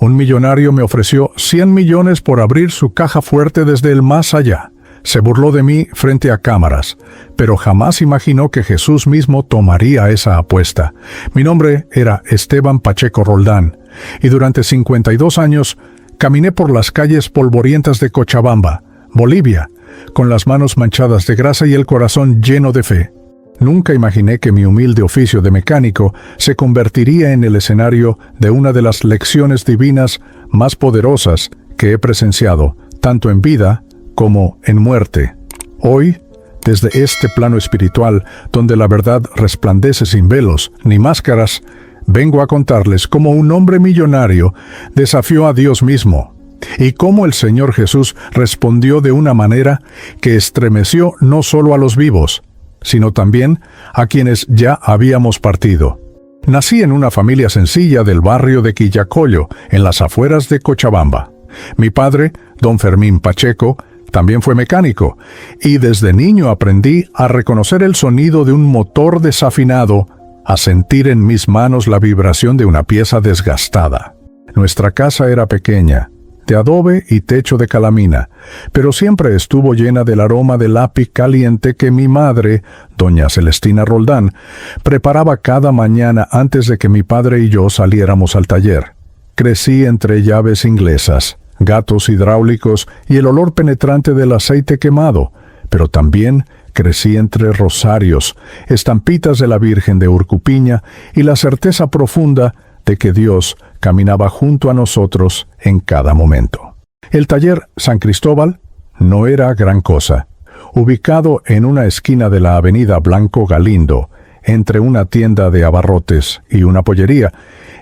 Un millonario me ofreció 100 millones por abrir su caja fuerte desde el más allá. Se burló de mí frente a cámaras, pero jamás imaginó que Jesús mismo tomaría esa apuesta. Mi nombre era Esteban Pacheco Roldán, y durante 52 años caminé por las calles polvorientas de Cochabamba, Bolivia, con las manos manchadas de grasa y el corazón lleno de fe. Nunca imaginé que mi humilde oficio de mecánico se convertiría en el escenario de una de las lecciones divinas más poderosas que he presenciado, tanto en vida como en muerte. Hoy, desde este plano espiritual, donde la verdad resplandece sin velos ni máscaras, vengo a contarles cómo un hombre millonario desafió a Dios mismo, y cómo el Señor Jesús respondió de una manera que estremeció no solo a los vivos, sino también a quienes ya habíamos partido. Nací en una familia sencilla del barrio de Quillacollo, en las afueras de Cochabamba. Mi padre, don Fermín Pacheco, también fue mecánico, y desde niño aprendí a reconocer el sonido de un motor desafinado, a sentir en mis manos la vibración de una pieza desgastada. Nuestra casa era pequeña, de adobe y techo de calamina, pero siempre estuvo llena del aroma del api caliente que mi madre, doña Celestina Roldán, preparaba cada mañana antes de que mi padre y yo saliéramos al taller. Crecí entre llaves inglesas, gatos hidráulicos y el olor penetrante del aceite quemado, pero también crecí entre rosarios, estampitas de la Virgen de Urcupiña y la certeza profunda de que Dios caminaba junto a nosotros en cada momento. El taller San Cristóbal no era gran cosa. Ubicado en una esquina de la avenida Blanco Galindo, entre una tienda de abarrotes y una pollería,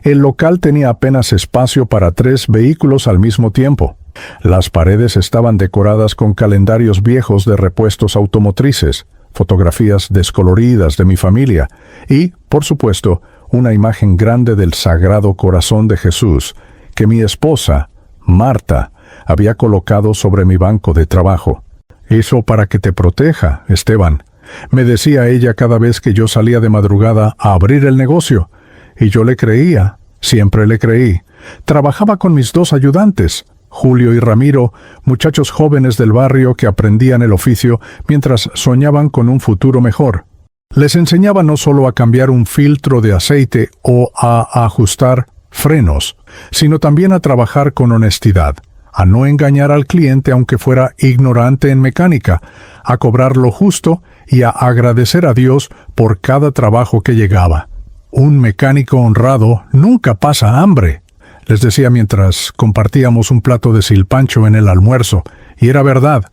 el local tenía apenas espacio para 3 vehículos al mismo tiempo. Las paredes estaban decoradas con calendarios viejos de repuestos automotrices, fotografías descoloridas de mi familia y, por supuesto, una imagen grande del Sagrado Corazón de Jesús que mi esposa, Marta, había colocado sobre mi banco de trabajo. «Eso para que te proteja, Esteban», me decía ella cada vez que yo salía de madrugada a abrir el negocio. Y yo le creía, siempre le creí. Trabajaba con mis 2 ayudantes, Julio y Ramiro, muchachos jóvenes del barrio que aprendían el oficio mientras soñaban con un futuro mejor. Les enseñaba no solo a cambiar un filtro de aceite o a ajustar frenos, sino también a trabajar con honestidad, a no engañar al cliente aunque fuera ignorante en mecánica, a cobrar lo justo y a agradecer a Dios por cada trabajo que llegaba. Un mecánico honrado nunca pasa hambre, les decía mientras compartíamos un plato de silpancho en el almuerzo, y era verdad.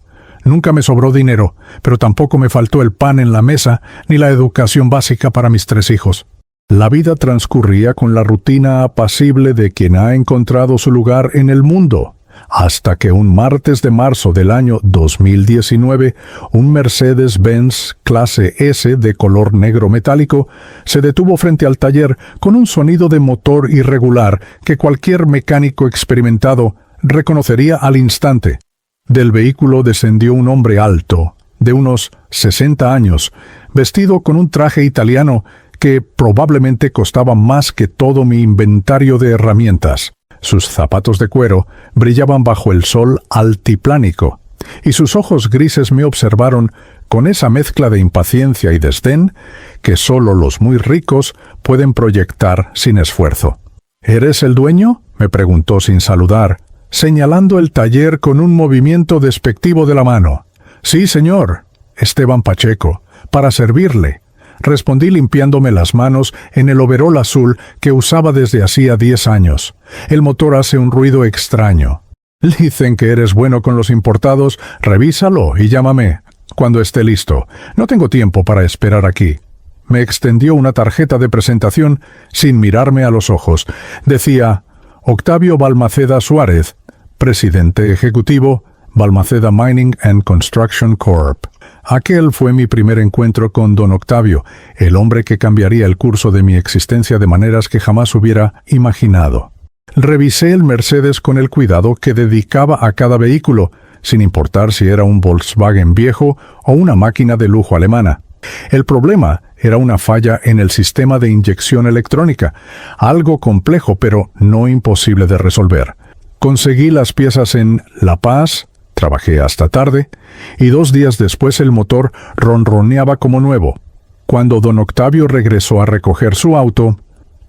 Nunca me sobró dinero, pero tampoco me faltó el pan en la mesa ni la educación básica para mis 3 hijos. La vida transcurría con la rutina apacible de quien ha encontrado su lugar en el mundo, hasta que un martes de marzo del año 2019, un Mercedes-Benz clase S de color negro metálico se detuvo frente al taller con un sonido de motor irregular que cualquier mecánico experimentado reconocería al instante. Del vehículo descendió un hombre alto, de unos 60 años, vestido con un traje italiano que probablemente costaba más que todo mi inventario de herramientas. Sus zapatos de cuero brillaban bajo el sol altiplánico, y sus ojos grises me observaron con esa mezcla de impaciencia y desdén que solo los muy ricos pueden proyectar sin esfuerzo. «¿Eres el dueño?», me preguntó sin saludar, señalando el taller con un movimiento despectivo de la mano. «Sí, señor, Esteban Pacheco, para servirle», respondí limpiándome las manos en el overol azul que usaba desde hacía 10 años. «El motor hace un ruido extraño». «Dicen que eres bueno con los importados, revísalo y llámame cuando esté listo. No tengo tiempo para esperar aquí». Me extendió una tarjeta de presentación sin mirarme a los ojos. Decía: «Octavio Balmaceda Suárez, presidente ejecutivo, Balmaceda Mining and Construction Corp». Aquel fue mi primer encuentro con don Octavio, el hombre que cambiaría el curso de mi existencia de maneras que jamás hubiera imaginado. Revisé el Mercedes con el cuidado que dedicaba a cada vehículo, sin importar si era un Volkswagen viejo o una máquina de lujo alemana. El problema era una falla en el sistema de inyección electrónica, algo complejo pero no imposible de resolver. Conseguí las piezas en La Paz, trabajé hasta tarde, y 2 días después el motor ronroneaba como nuevo. Cuando don Octavio regresó a recoger su auto,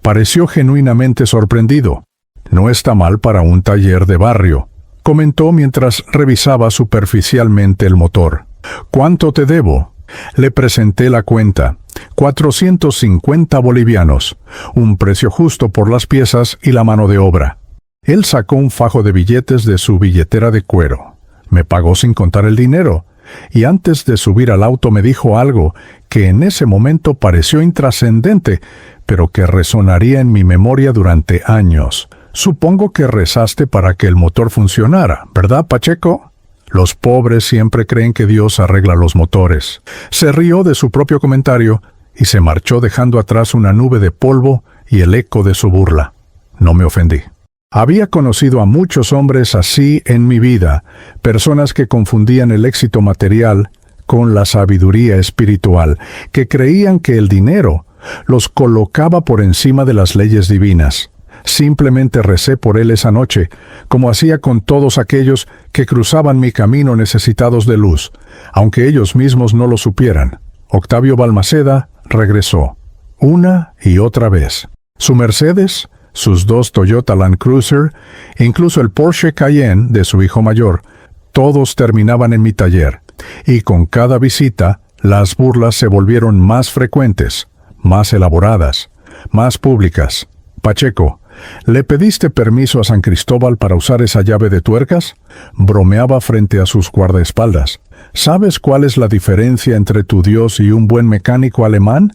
pareció genuinamente sorprendido. «No está mal para un taller de barrio», comentó mientras revisaba superficialmente el motor. «¿Cuánto te debo?» Le presenté la cuenta. 450 bolivianos, un precio justo por las piezas y la mano de obra. Él sacó un fajo de billetes de su billetera de cuero. Me pagó sin contar el dinero, y antes de subir al auto me dijo algo que en ese momento pareció intrascendente, pero que resonaría en mi memoria durante años. «Supongo que rezaste para que el motor funcionara, ¿verdad, Pacheco?» Los pobres siempre creen que Dios arregla los motores. Se rió de su propio comentario y se marchó dejando atrás una nube de polvo y el eco de su burla. No me ofendí. Había conocido a muchos hombres así en mi vida, personas que confundían el éxito material con la sabiduría espiritual, que creían que el dinero los colocaba por encima de las leyes divinas. Simplemente recé por él esa noche, como hacía con todos aquellos que cruzaban mi camino necesitados de luz, aunque ellos mismos no lo supieran. Octavio Balmaceda regresó, una y otra vez. Su Mercedes, sus 2 Toyota Land Cruiser, incluso el Porsche Cayenne de su hijo mayor, todos terminaban en mi taller, y con cada visita las burlas se volvieron más frecuentes, más elaboradas, más públicas. «Pacheco, ¿le pediste permiso a San Cristóbal para usar esa llave de tuercas?», bromeaba frente a sus guardaespaldas. «¿Sabes cuál es la diferencia entre tu Dios y un buen mecánico alemán?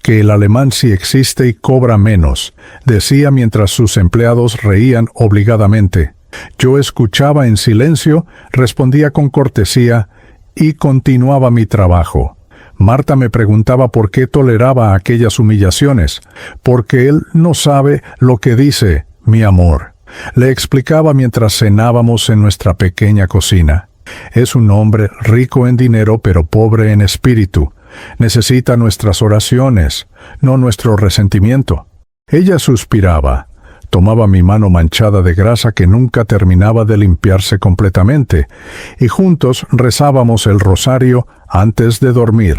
Que el alemán sí existe y cobra menos», decía mientras sus empleados reían obligadamente. Yo escuchaba en silencio, respondía con cortesía y continuaba mi trabajo. Marta me preguntaba por qué toleraba aquellas humillaciones. «Porque él no sabe lo que dice, mi amor», le explicaba mientras cenábamos en nuestra pequeña cocina. «Es un hombre rico en dinero pero pobre en espíritu. Necesita nuestras oraciones, no nuestro resentimiento». Ella suspiraba. Tomaba mi mano manchada de grasa que nunca terminaba de limpiarse completamente, y juntos rezábamos el rosario antes de dormir.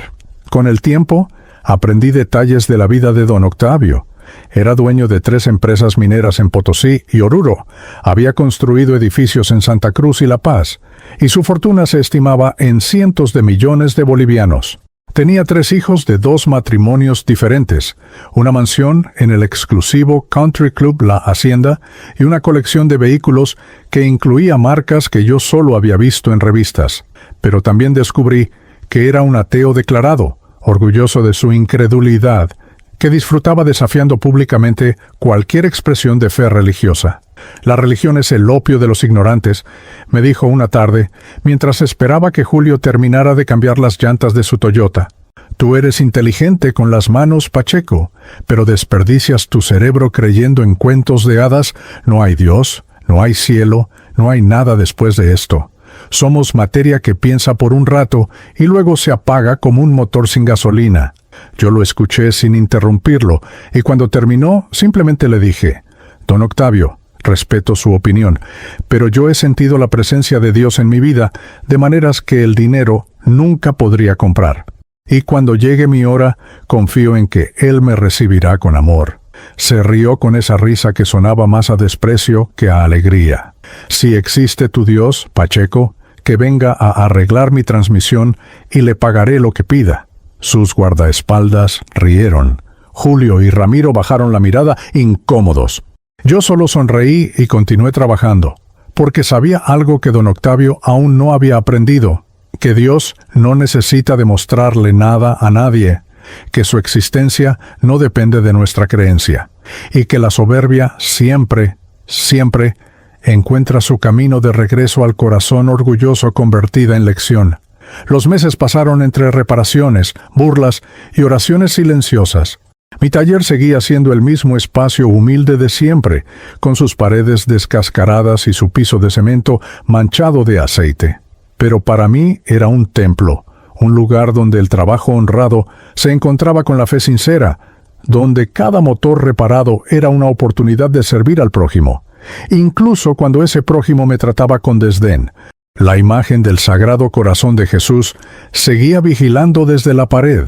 Con el tiempo, aprendí detalles de la vida de don Octavio. Era dueño de 3 empresas mineras en Potosí y Oruro. Había construido edificios en Santa Cruz y La Paz, y su fortuna se estimaba en cientos de millones de bolivianos. Tenía 3 hijos de 2 matrimonios diferentes, una mansión en el exclusivo Country Club La Hacienda y una colección de vehículos que incluía marcas que yo solo había visto en revistas. Pero también descubrí que era un ateo declarado, orgulloso de su incredulidad, que disfrutaba desafiando públicamente cualquier expresión de fe religiosa. «La religión es el opio de los ignorantes», me dijo una tarde, mientras esperaba que Julio terminara de cambiar las llantas de su Toyota. «Tú eres inteligente con las manos, Pacheco, pero desperdicias tu cerebro creyendo en cuentos de hadas. No hay Dios, no hay cielo, no hay nada después de esto. Somos materia que piensa por un rato y luego se apaga como un motor sin gasolina». Yo lo escuché sin interrumpirlo, y cuando terminó, simplemente le dije: «Don Octavio, respeto su opinión, pero yo he sentido la presencia de Dios en mi vida de maneras que el dinero nunca podría comprar. Y cuando llegue mi hora, confío en que Él me recibirá con amor». Se rió con esa risa que sonaba más a desprecio que a alegría. «Si existe tu Dios, Pacheco, que venga a arreglar mi transmisión y le pagaré lo que pida». Sus guardaespaldas rieron. Julio y Ramiro bajaron la mirada, incómodos. Yo solo sonreí y continué trabajando, porque sabía algo que don Octavio aún no había aprendido, que Dios no necesita demostrarle nada a nadie, que su existencia no depende de nuestra creencia, y que la soberbia siempre, siempre encuentra su camino de regreso al corazón orgulloso convertida en lección. Los meses pasaron entre reparaciones, burlas y oraciones silenciosas. Mi taller seguía siendo el mismo espacio humilde de siempre, con sus paredes descascaradas y su piso de cemento manchado de aceite. Pero para mí era un templo, un lugar donde el trabajo honrado se encontraba con la fe sincera, donde cada motor reparado era una oportunidad de servir al prójimo, incluso cuando ese prójimo me trataba con desdén. La imagen del Sagrado Corazón de Jesús seguía vigilando desde la pared,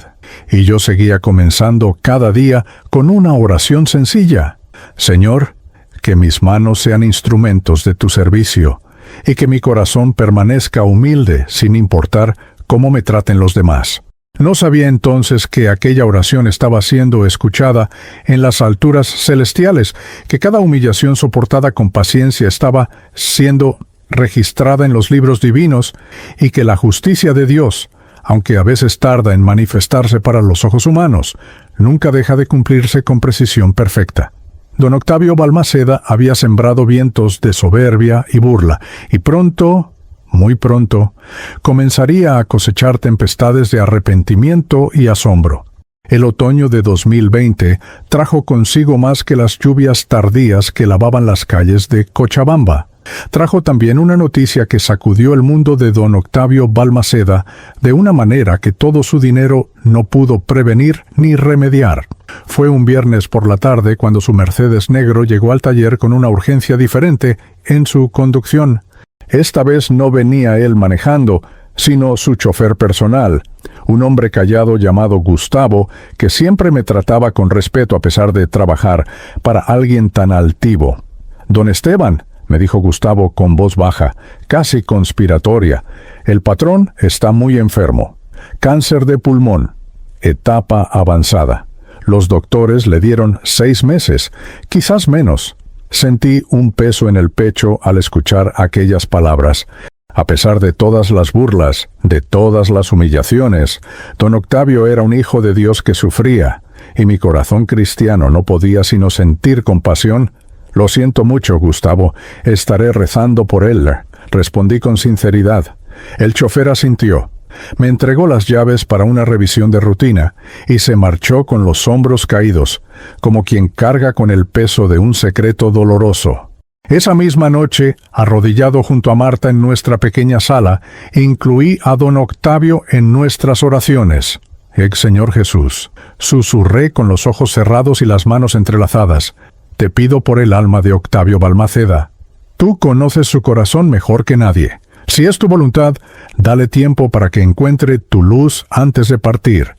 y yo seguía comenzando cada día con una oración sencilla. Señor, que mis manos sean instrumentos de tu servicio, y que mi corazón permanezca humilde sin importar cómo me traten los demás. No sabía entonces que aquella oración estaba siendo escuchada en las alturas celestiales, que cada humillación soportada con paciencia estaba siendo registrada en los libros divinos, y que la justicia de Dios, aunque a veces tarda en manifestarse para los ojos humanos, nunca deja de cumplirse con precisión perfecta. Don Octavio Balmaceda había sembrado vientos de soberbia y burla, y pronto, muy pronto, comenzaría a cosechar tempestades de arrepentimiento y asombro. El otoño de 2020 trajo consigo más que las lluvias tardías que lavaban las calles de Cochabamba. Trajo también una noticia que sacudió el mundo de don Octavio Balmaceda de una manera que todo su dinero no pudo prevenir ni remediar. Fue un viernes por la tarde cuando su Mercedes negro llegó al taller con una urgencia diferente en su conducción. Esta vez no venía él manejando, sino su chofer personal, un hombre callado llamado Gustavo, que siempre me trataba con respeto a pesar de trabajar para alguien tan altivo. «Don Esteban», me dijo Gustavo con voz baja, casi conspiratoria, «el patrón está muy enfermo. Cáncer de pulmón. Etapa avanzada. Los doctores le dieron 6 meses, quizás menos». Sentí un peso en el pecho al escuchar aquellas palabras. A pesar de todas las burlas, de todas las humillaciones, don Octavio era un hijo de Dios que sufría, y mi corazón cristiano no podía sino sentir compasión. «Lo siento mucho, Gustavo, estaré rezando por él», respondí con sinceridad. El chofer asintió. Me entregó las llaves para una revisión de rutina y se marchó con los hombros caídos, como quien carga con el peso de un secreto doloroso. Esa misma noche, arrodillado junto a Marta en nuestra pequeña sala, incluí a don Octavio en nuestras oraciones. «Ex Señor Jesús», susurré con los ojos cerrados y las manos entrelazadas, «te pido por el alma de Octavio Balmaceda. Tú conoces su corazón mejor que nadie. Si es tu voluntad, dale tiempo para que encuentre tu luz antes de partir.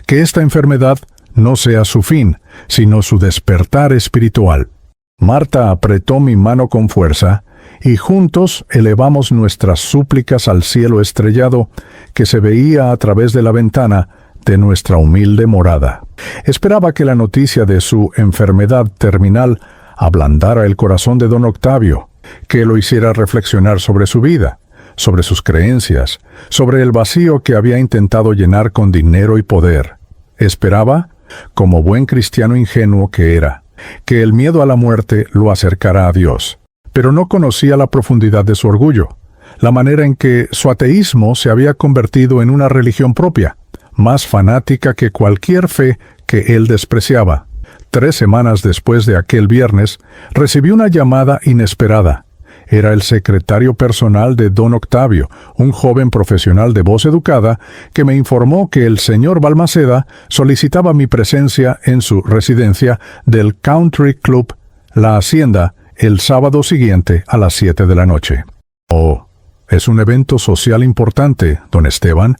Que esta enfermedad no sea su fin, sino su despertar espiritual». Marta apretó mi mano con fuerza, y juntos elevamos nuestras súplicas al cielo estrellado que se veía a través de la ventana de nuestra humilde morada. Esperaba que la noticia de su enfermedad terminal ablandara el corazón de don Octavio, que lo hiciera reflexionar sobre su vida, sobre sus creencias, sobre el vacío que había intentado llenar con dinero y poder. Esperaba, como buen cristiano ingenuo que era, que el miedo a la muerte lo acercara a Dios, pero no conocía la profundidad de su orgullo, la manera en que su ateísmo se había convertido en una religión propia, más fanática que cualquier fe que él despreciaba. 3 semanas después de aquel viernes, recibí una llamada inesperada. Era el secretario personal de don Octavio, un joven profesional de voz educada, que me informó que el señor Balmaceda solicitaba mi presencia en su residencia del Country Club La Hacienda el sábado siguiente a las 7 de la noche. «Oh, es un evento social importante, don Esteban.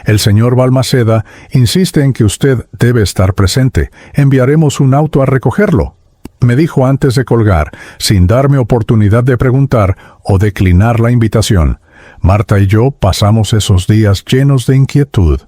El señor Balmaceda insiste en que usted debe estar presente. Enviaremos un auto a recogerlo», me dijo antes de colgar, sin darme oportunidad de preguntar o declinar la invitación. Marta y yo pasamos esos días llenos de inquietud.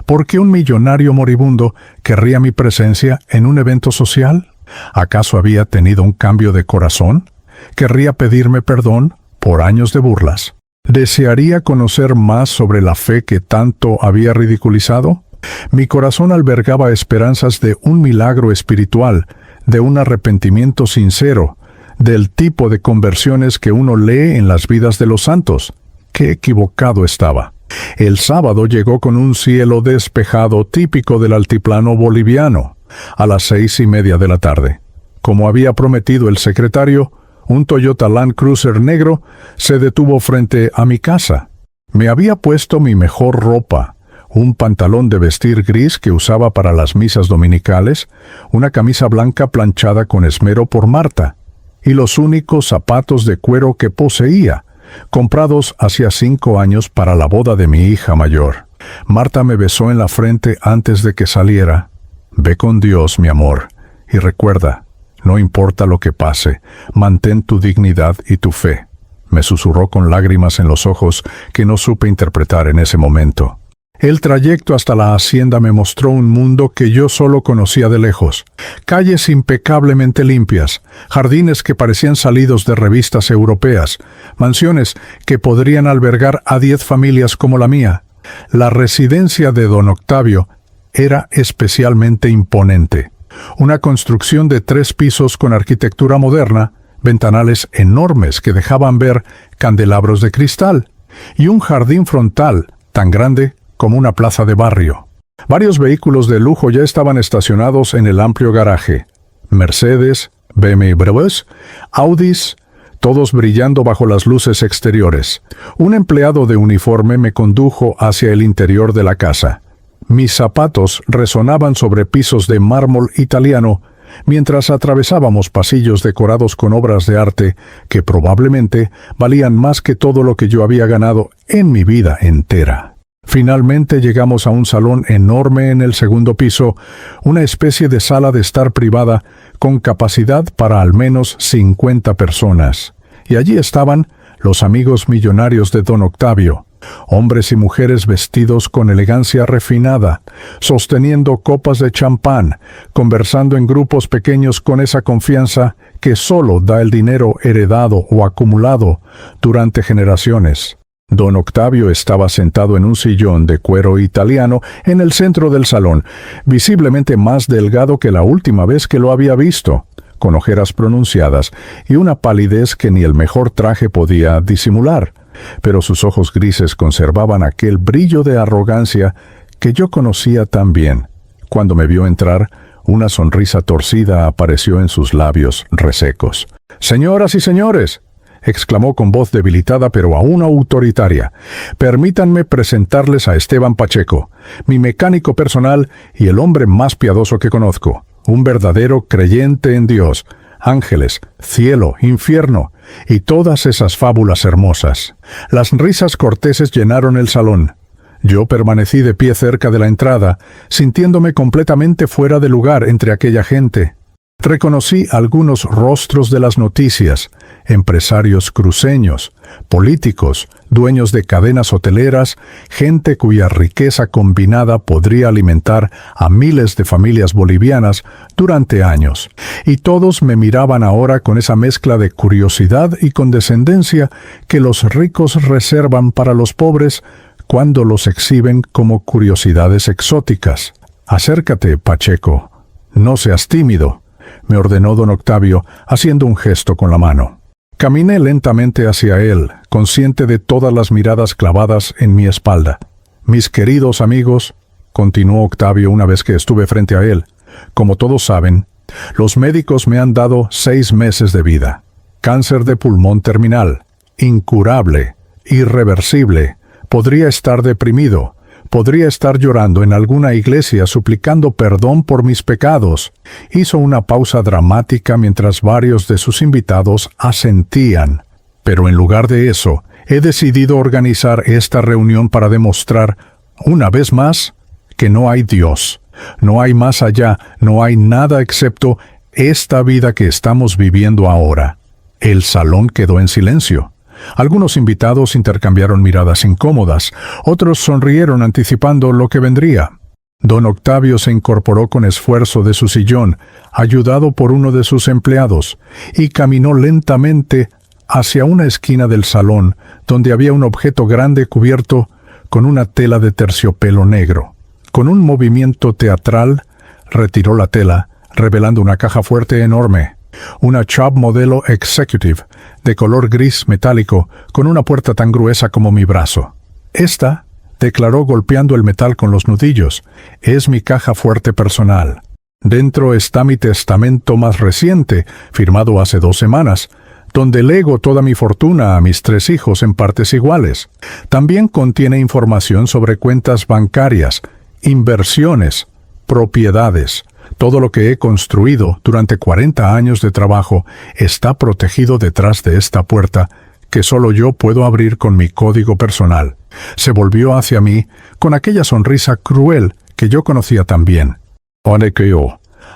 ¿Por qué un millonario moribundo querría mi presencia en un evento social? ¿Acaso había tenido un cambio de corazón? ¿Querría pedirme perdón por años de burlas? ¿Desearía conocer más sobre la fe que tanto había ridiculizado? Mi corazón albergaba esperanzas de un milagro espiritual, de un arrepentimiento sincero, del tipo de conversiones que uno lee en las vidas de los santos. ¡Qué equivocado estaba! El sábado llegó con un cielo despejado típico del altiplano boliviano, a las 6:30 de la tarde. Como había prometido el secretario, un Toyota Land Cruiser negro se detuvo frente a mi casa. Me había puesto mi mejor ropa, un pantalón de vestir gris que usaba para las misas dominicales, una camisa blanca planchada con esmero por Marta, y los únicos zapatos de cuero que poseía, comprados hacía 5 años para la boda de mi hija mayor. Marta me besó en la frente antes de que saliera. Ve con Dios, mi amor, y recuerda, no importa lo que pase, mantén tu dignidad y tu fe, me susurró con lágrimas en los ojos que no supe interpretar en ese momento. El trayecto hasta la hacienda me mostró un mundo que yo solo conocía de lejos. Calles impecablemente limpias, jardines que parecían salidos de revistas europeas, mansiones que podrían albergar a 10 familias como la mía. La residencia de don Octavio era especialmente imponente. Una construcción de 3 pisos con arquitectura moderna, ventanales enormes que dejaban ver candelabros de cristal, y un jardín frontal tan grande como una plaza de barrio. Varios vehículos de lujo ya estaban estacionados en el amplio garaje. Mercedes, BMWs, Audis, todos brillando bajo las luces exteriores. Un empleado de uniforme me condujo hacia el interior de la casa. Mis zapatos resonaban sobre pisos de mármol italiano mientras atravesábamos pasillos decorados con obras de arte que probablemente valían más que todo lo que yo había ganado en mi vida entera. Finalmente llegamos a un salón enorme en el segundo piso, una especie de sala de estar privada con capacidad para al menos 50 personas. Y allí estaban los amigos millonarios de don Octavio, hombres y mujeres vestidos con elegancia refinada, sosteniendo copas de champán, conversando en grupos pequeños con esa confianza que solo da el dinero heredado o acumulado durante generaciones. Don Octavio estaba sentado en un sillón de cuero italiano en el centro del salón, visiblemente más delgado que la última vez que lo había visto, con ojeras pronunciadas y una palidez que ni el mejor traje podía disimular, pero sus ojos grises conservaban aquel brillo de arrogancia que yo conocía tan bien. Cuando me vio entrar, una sonrisa torcida apareció en sus labios resecos. «Señoras y señores», exclamó con voz debilitada pero aún autoritaria, «permítanme presentarles a Esteban Pacheco, mi mecánico personal y el hombre más piadoso que conozco, un verdadero creyente en Dios, ángeles, cielo, infierno y todas esas fábulas hermosas». Las risas corteses llenaron el salón. Yo permanecí de pie cerca de la entrada, sintiéndome completamente fuera de lugar entre aquella gente. Reconocí algunos rostros de las noticias, empresarios cruceños, políticos, dueños de cadenas hoteleras, gente cuya riqueza combinada podría alimentar a miles de familias bolivianas durante años. Y todos me miraban ahora con esa mezcla de curiosidad y condescendencia que los ricos reservan para los pobres cuando los exhiben como curiosidades exóticas. «Acércate, Pacheco. No seas tímido», me ordenó don Octavio, haciendo un gesto con la mano. Caminé lentamente hacia él, consciente de todas las miradas clavadas en mi espalda. «Mis queridos amigos», continuó Octavio una vez que estuve frente a él, «como todos saben, los médicos me han dado 6 meses de vida. Cáncer de pulmón terminal, incurable, irreversible. Podría estar deprimido. Podría estar llorando en alguna iglesia suplicando perdón por mis pecados». Hizo una pausa dramática mientras varios de sus invitados asentían. «Pero en lugar de eso, he decidido organizar esta reunión para demostrar, una vez más, que no hay Dios. No hay más allá, no hay nada excepto esta vida que estamos viviendo ahora». El salón quedó en silencio. Algunos invitados intercambiaron miradas incómodas, otros sonrieron anticipando lo que vendría. Don Octavio se incorporó con esfuerzo de su sillón, ayudado por uno de sus empleados, y caminó lentamente hacia una esquina del salón, donde había un objeto grande cubierto con una tela de terciopelo negro. Con un movimiento teatral, retiró la tela, revelando una caja fuerte enorme. Una Chubb modelo Executive, de color gris metálico, con una puerta tan gruesa como mi brazo. «Esta», declaró golpeando el metal con los nudillos, «es mi caja fuerte personal. Dentro está mi testamento más reciente, firmado hace 2 semanas, donde lego toda mi fortuna a mis 3 hijos en partes iguales. También contiene información sobre cuentas bancarias, inversiones, propiedades. Todo lo que he construido durante 40 años de trabajo está protegido detrás de esta puerta que solo yo puedo abrir con mi código personal. Se volvió hacia mí con aquella sonrisa cruel que yo conocía tan bien.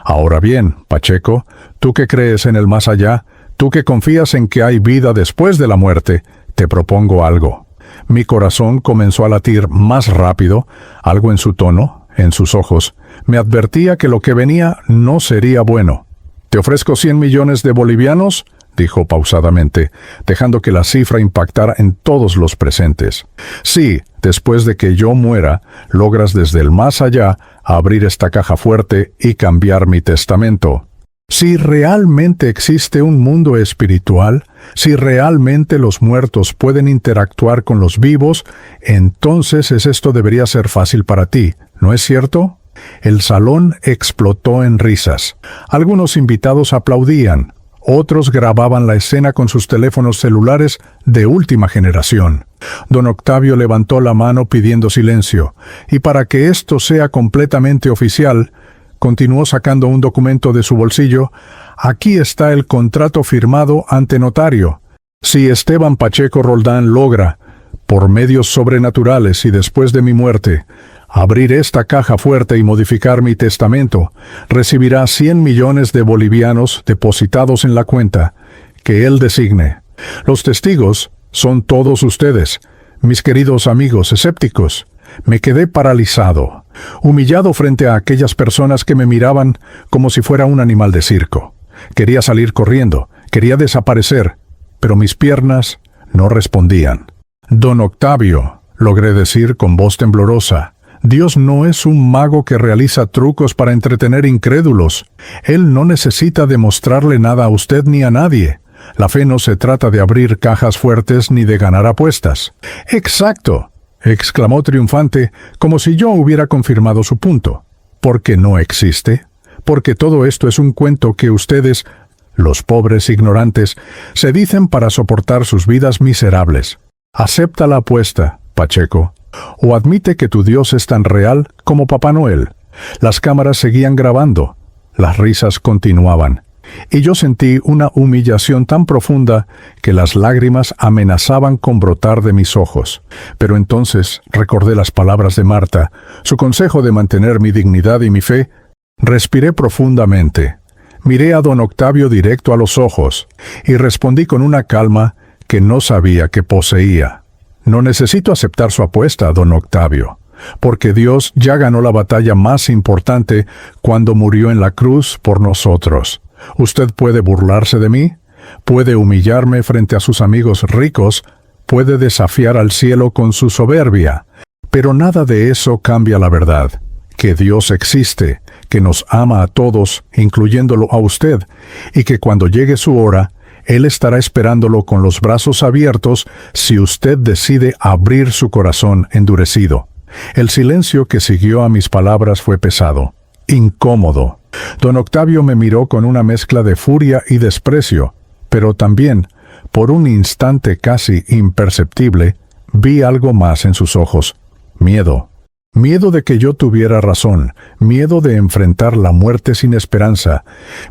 Ahora bien, Pacheco, tú que crees en el más allá, tú que confías en que hay vida después de la muerte, te propongo algo. Mi corazón comenzó a latir más rápido, algo en su tono, en sus ojos, me advertía que lo que venía no sería bueno. «Te ofrezco 100 millones de bolivianos», dijo pausadamente, dejando que la cifra impactara en todos los presentes. «Sí, después de que yo muera, logras desde el más allá abrir esta caja fuerte y cambiar mi testamento. Si realmente existe un mundo espiritual, si realmente los muertos pueden interactuar con los vivos, entonces esto debería ser fácil para ti, ¿no es cierto?» El salón explotó en risas. Algunos invitados aplaudían. Otros grababan la escena con sus teléfonos celulares de última generación. Don Octavio levantó la mano pidiendo silencio, y para que esto sea completamente oficial, continuó sacando un documento de su bolsillo. «Aquí está el contrato firmado ante notario. Si Esteban Pacheco Roldán logra, por medios sobrenaturales y después de mi muerte, abrir esta caja fuerte y modificar mi testamento, recibirá 100 millones de bolivianos depositados en la cuenta que él designe. Los testigos son todos ustedes, mis queridos amigos escépticos». Me quedé paralizado, humillado frente a aquellas personas que me miraban como si fuera un animal de circo. Quería salir corriendo, quería desaparecer, pero mis piernas no respondían. «Don Octavio», logré decir con voz temblorosa, «Dios no es un mago que realiza trucos para entretener incrédulos. Él no necesita demostrarle nada a usted ni a nadie. La fe no se trata de abrir cajas fuertes ni de ganar apuestas». «¡Exacto!», exclamó triunfante, como si yo hubiera confirmado su punto. «¿Porque no existe? Porque todo esto es un cuento que ustedes, los pobres ignorantes, se dicen para soportar sus vidas miserables. Acepta la apuesta, Pacheco, o admite que tu Dios es tan real como Papá Noel». Las cámaras seguían grabando, las risas continuaban, y yo sentí una humillación tan profunda que las lágrimas amenazaban con brotar de mis ojos. Pero entonces recordé las palabras de Marta, su consejo de mantener mi dignidad y mi fe. Respiré profundamente, miré a don Octavio directo a los ojos, y respondí con una calma que no sabía que poseía. «No necesito aceptar su apuesta, don Octavio, porque Dios ya ganó la batalla más importante cuando murió en la cruz por nosotros. Usted puede burlarse de mí, puede humillarme frente a sus amigos ricos, puede desafiar al cielo con su soberbia, pero nada de eso cambia la verdad, que Dios existe, que nos ama a todos, incluyéndolo a usted, y que cuando llegue su hora, Él estará esperándolo con los brazos abiertos si usted decide abrir su corazón endurecido». El silencio que siguió a mis palabras fue pesado, incómodo. Don Octavio me miró con una mezcla de furia y desprecio, pero también, por un instante casi imperceptible, vi algo más en sus ojos: miedo. Miedo de que yo tuviera razón, miedo de enfrentar la muerte sin esperanza,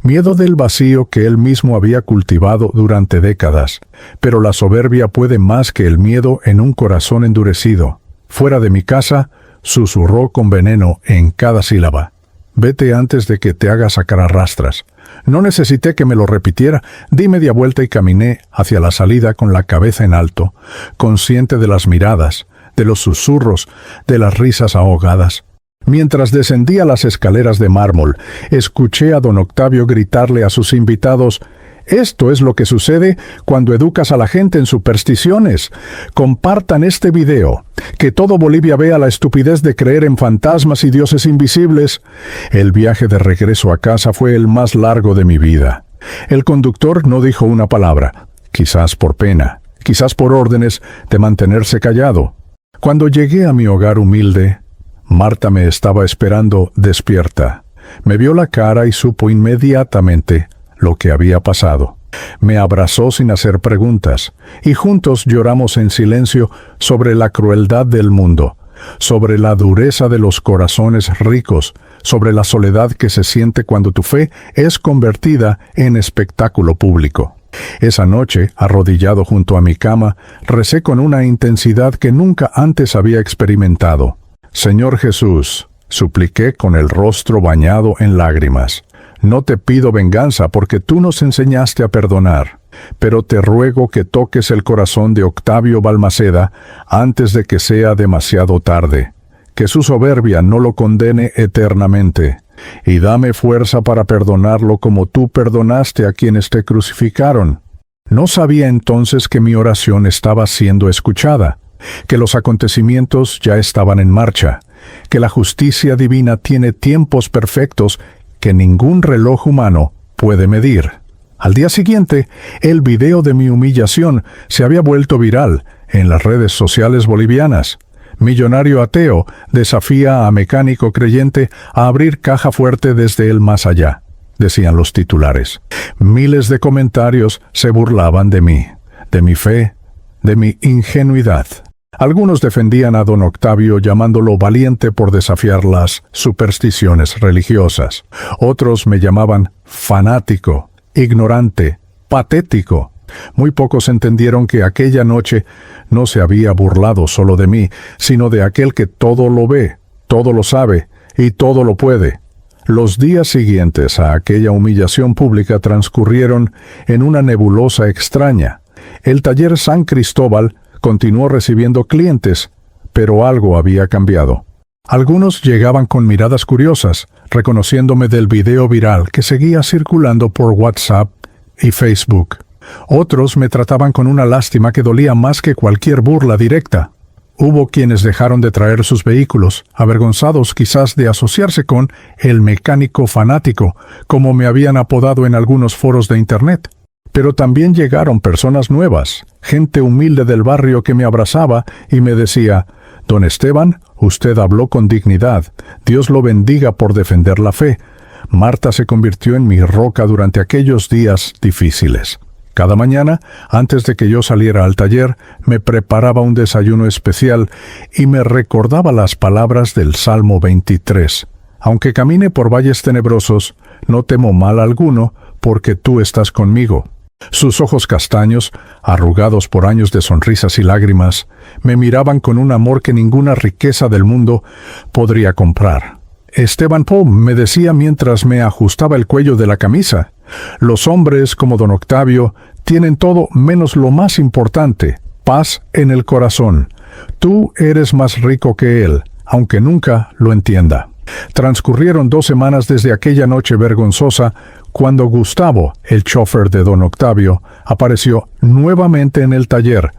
miedo del vacío que él mismo había cultivado durante décadas. Pero la soberbia puede más que el miedo en un corazón endurecido. Fuera de mi casa, susurró con veneno en cada sílaba: «Vete antes de que te haga sacar a rastras». No necesité que me lo repitiera, di media vuelta y caminé hacia la salida con la cabeza en alto, consciente de las miradas, de los susurros, de las risas ahogadas. Mientras descendía las escaleras de mármol, escuché a don Octavio gritarle a sus invitados: «Esto es lo que sucede cuando educas a la gente en supersticiones. Compartan este video. Que todo Bolivia vea la estupidez de creer en fantasmas y dioses invisibles». El viaje de regreso a casa fue el más largo de mi vida. El conductor no dijo una palabra, quizás por pena, quizás por órdenes de mantenerse callado. Cuando llegué a mi hogar humilde, Marta me estaba esperando despierta. Me vio la cara y supo inmediatamente lo que había pasado. Me abrazó sin hacer preguntas, y juntos lloramos en silencio sobre la crueldad del mundo, sobre la dureza de los corazones ricos, sobre la soledad que se siente cuando tu fe es convertida en espectáculo público. Esa noche, arrodillado junto a mi cama, recé con una intensidad que nunca antes había experimentado. Señor Jesús, supliqué con el rostro bañado en lágrimas, no te pido venganza porque tú nos enseñaste a perdonar, pero te ruego que toques el corazón de Octavio Balmaceda antes de que sea demasiado tarde, que su soberbia no lo condene eternamente, y dame fuerza para perdonarlo como tú perdonaste a quienes te crucificaron. No sabía entonces que mi oración estaba siendo escuchada, que los acontecimientos ya estaban en marcha, que la justicia divina tiene tiempos perfectos que ningún reloj humano puede medir. Al día siguiente, el video de mi humillación se había vuelto viral en las redes sociales bolivianas. Millonario ateo desafía a mecánico creyente a abrir caja fuerte desde el más allá, decían los titulares. Miles de comentarios se burlaban de mí, de mi fe, de mi ingenuidad. Algunos defendían a don Octavio llamándolo valiente por desafiar las supersticiones religiosas. Otros me llamaban fanático, ignorante, patético. Muy pocos entendieron que aquella noche no se había burlado solo de mí, sino de aquel que todo lo ve, todo lo sabe y todo lo puede. Los días siguientes a aquella humillación pública transcurrieron en una nebulosa extraña. El taller San Cristóbal continuó recibiendo clientes, pero algo había cambiado. Algunos llegaban con miradas curiosas, reconociéndome del video viral que seguía circulando por WhatsApp y Facebook. Otros me trataban con una lástima que dolía más que cualquier burla directa. Hubo quienes dejaron de traer sus vehículos, avergonzados quizás de asociarse con el mecánico fanático, como me habían apodado en algunos foros de Internet. Pero también llegaron personas nuevas, gente humilde del barrio que me abrazaba y me decía: «Don Esteban, usted habló con dignidad. Dios lo bendiga por defender la fe». Marta se convirtió en mi roca durante aquellos días difíciles. Cada mañana, antes de que yo saliera al taller, me preparaba un desayuno especial y me recordaba las palabras del Salmo 23. Aunque camine por valles tenebrosos, no temo mal alguno, porque tú estás conmigo. Sus ojos castaños, arrugados por años de sonrisas y lágrimas, me miraban con un amor que ninguna riqueza del mundo podría comprar. Esteban Poe me decía mientras me ajustaba el cuello de la camisa: «Los hombres, como don Octavio, tienen todo menos lo más importante, paz en el corazón. Tú eres más rico que él, aunque nunca lo entienda». Transcurrieron 2 semanas desde aquella noche vergonzosa, cuando Gustavo, el chofer de don Octavio, apareció nuevamente en el taller.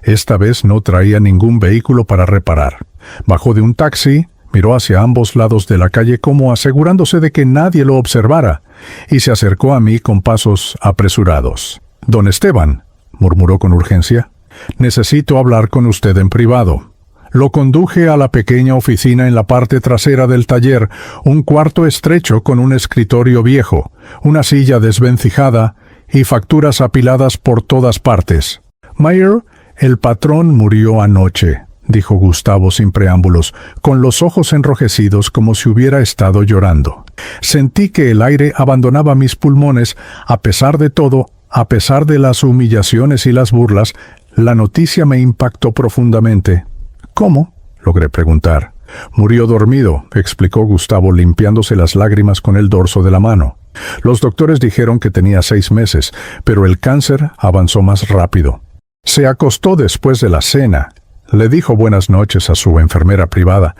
Esta vez no traía ningún vehículo para reparar. Bajó de un taxi, miró hacia ambos lados de la calle como asegurándose de que nadie lo observara, y se acercó a mí con pasos apresurados. «Don Esteban», murmuró con urgencia, «necesito hablar con usted en privado». Lo conduje a la pequeña oficina en la parte trasera del taller, un cuarto estrecho con un escritorio viejo, una silla desvencijada y facturas apiladas por todas partes. «Mayer, el patrón murió anoche», dijo Gustavo sin preámbulos, con los ojos enrojecidos como si hubiera estado llorando. Sentí que el aire abandonaba mis pulmones. A pesar de todo, a pesar de las humillaciones y las burlas, la noticia me impactó profundamente. «¿Cómo?», logré preguntar. «Murió dormido», explicó Gustavo limpiándose las lágrimas con el dorso de la mano. «Los doctores dijeron que tenía 6 meses, pero el cáncer avanzó más rápido. Se acostó después de la cena, le dijo buenas noches a su enfermera privada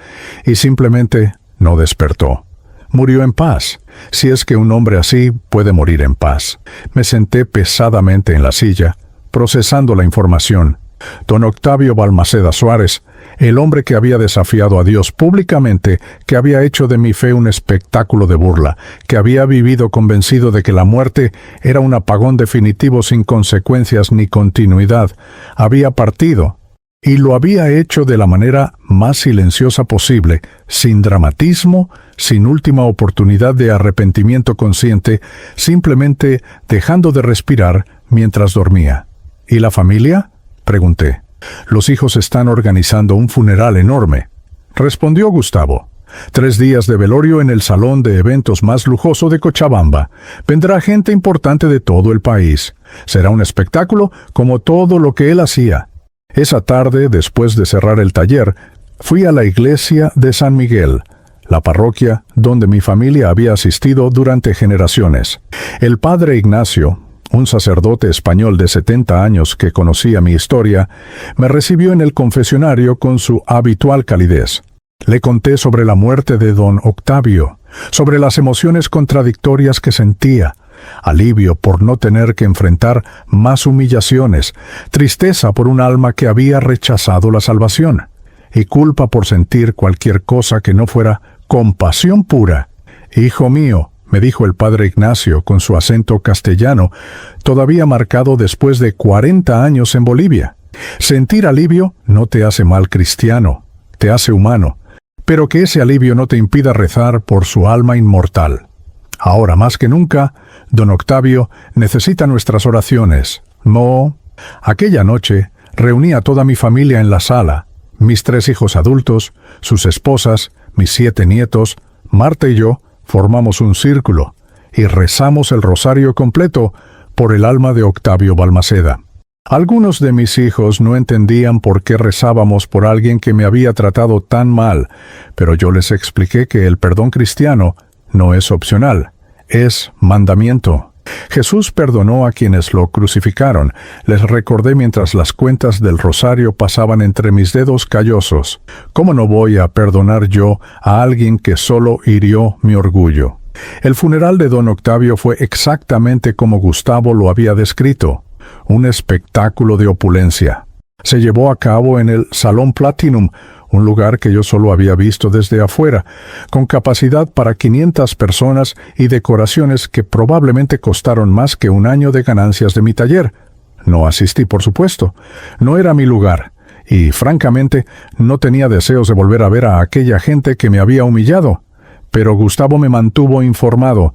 y simplemente no despertó. Murió en paz, si es que un hombre así puede morir en paz». Me senté pesadamente en la silla, procesando la información. Don Octavio Balmaceda Suárez, el hombre que había desafiado a Dios públicamente, que había hecho de mi fe un espectáculo de burla, que había vivido convencido de que la muerte era un apagón definitivo sin consecuencias ni continuidad, había partido, Y lo había hecho de la manera más silenciosa posible, sin dramatismo, sin última oportunidad de arrepentimiento consciente, simplemente dejando de respirar mientras dormía. ¿Y la familia?, pregunté. Los hijos están organizando un funeral enorme, respondió Gustavo. 3 días de velorio en el salón de eventos más lujoso de Cochabamba. Vendrá gente importante de todo el país. Será un espectáculo como todo lo que él hacía. Esa tarde, después de cerrar el taller, fui a la iglesia de San Miguel, la parroquia donde mi familia había asistido durante generaciones. El padre Ignacio, un sacerdote español de 70 años que conocía mi historia, me recibió en el confesionario con su habitual calidez. Le conté sobre la muerte de don Octavio, sobre las emociones contradictorias que sentía, alivio por no tener que enfrentar más humillaciones, tristeza por un alma que había rechazado la salvación, y culpa por sentir cualquier cosa que no fuera compasión pura. «Hijo mío», me dijo el padre Ignacio con su acento castellano, todavía marcado después de 40 años en Bolivia, «sentir alivio no te hace mal cristiano, te hace humano, pero que ese alivio no te impida rezar por su alma inmortal. Ahora más que nunca, don Octavio necesita nuestras oraciones. No». Aquella noche reuní a toda mi familia en la sala, mis 3 hijos adultos, sus esposas, mis 7 nietos, Marta y yo formamos un círculo y rezamos el rosario completo por el alma de Octavio Balmaceda. Algunos de mis hijos no entendían por qué rezábamos por alguien que me había tratado tan mal, pero yo les expliqué que el perdón cristiano no es opcional, es mandamiento. Jesús perdonó a quienes lo crucificaron, les recordé mientras las cuentas del rosario pasaban entre mis dedos callosos. ¿Cómo no voy a perdonar yo a alguien que solo hirió mi orgullo? El funeral de don Octavio fue exactamente como Gustavo lo había descrito, un espectáculo de opulencia. Se llevó a cabo en el Salón Platinum, un lugar que yo solo había visto desde afuera, con capacidad para 500 personas y decoraciones que probablemente costaron más que un año de ganancias de mi taller. No asistí, por supuesto. No era mi lugar, y francamente no tenía deseos de volver a ver a aquella gente que me había humillado. Pero Gustavo me mantuvo informado.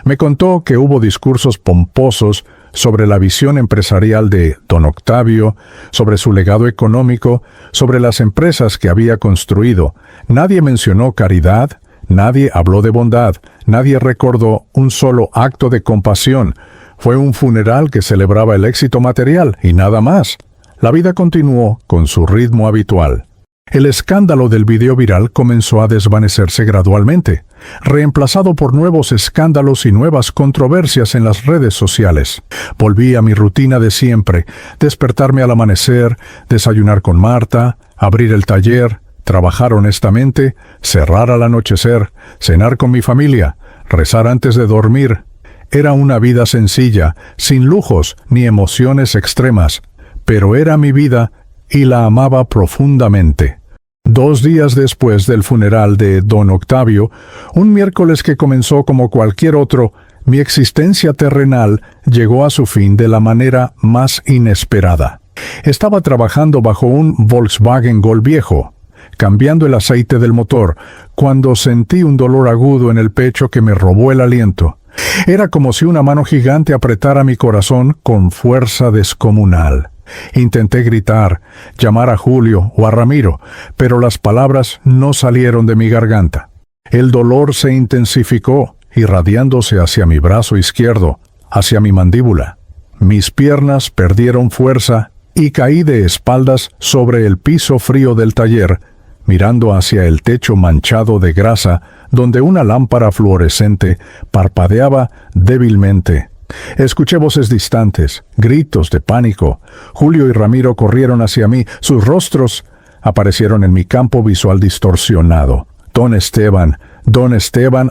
Me contó que hubo discursos pomposos sobre la visión empresarial de don Octavio, sobre su legado económico, sobre las empresas que había construido. Nadie mencionó caridad, nadie habló de bondad, nadie recordó un solo acto de compasión. Fue un funeral que celebraba el éxito material y nada más. La vida continuó con su ritmo habitual. El escándalo del video viral comenzó a desvanecerse gradualmente, reemplazado por nuevos escándalos y nuevas controversias en las redes sociales. Volví a mi rutina de siempre, despertarme al amanecer, desayunar con Marta, abrir el taller, trabajar honestamente, cerrar al anochecer, cenar con mi familia, rezar antes de dormir. Era una vida sencilla, sin lujos ni emociones extremas, pero era mi vida y la amaba profundamente. 2 días después del funeral de don Octavio, un miércoles que comenzó como cualquier otro, mi existencia terrenal llegó a su fin de la manera más inesperada. Estaba trabajando bajo un Volkswagen Gol viejo, cambiando el aceite del motor, cuando sentí un dolor agudo en el pecho que me robó el aliento. Era como si una mano gigante apretara mi corazón con fuerza descomunal. Intenté gritar, llamar a Julio o a Ramiro, pero las palabras no salieron de mi garganta. El dolor se intensificó, irradiándose hacia mi brazo izquierdo, hacia mi mandíbula. Mis piernas perdieron fuerza y caí de espaldas sobre el piso frío del taller, mirando hacia el techo manchado de grasa, donde una lámpara fluorescente parpadeaba débilmente. Escuché voces distantes, gritos de pánico. Julio y Ramiro corrieron hacia mí. Sus rostros aparecieron en mi campo visual distorsionado. Don Esteban,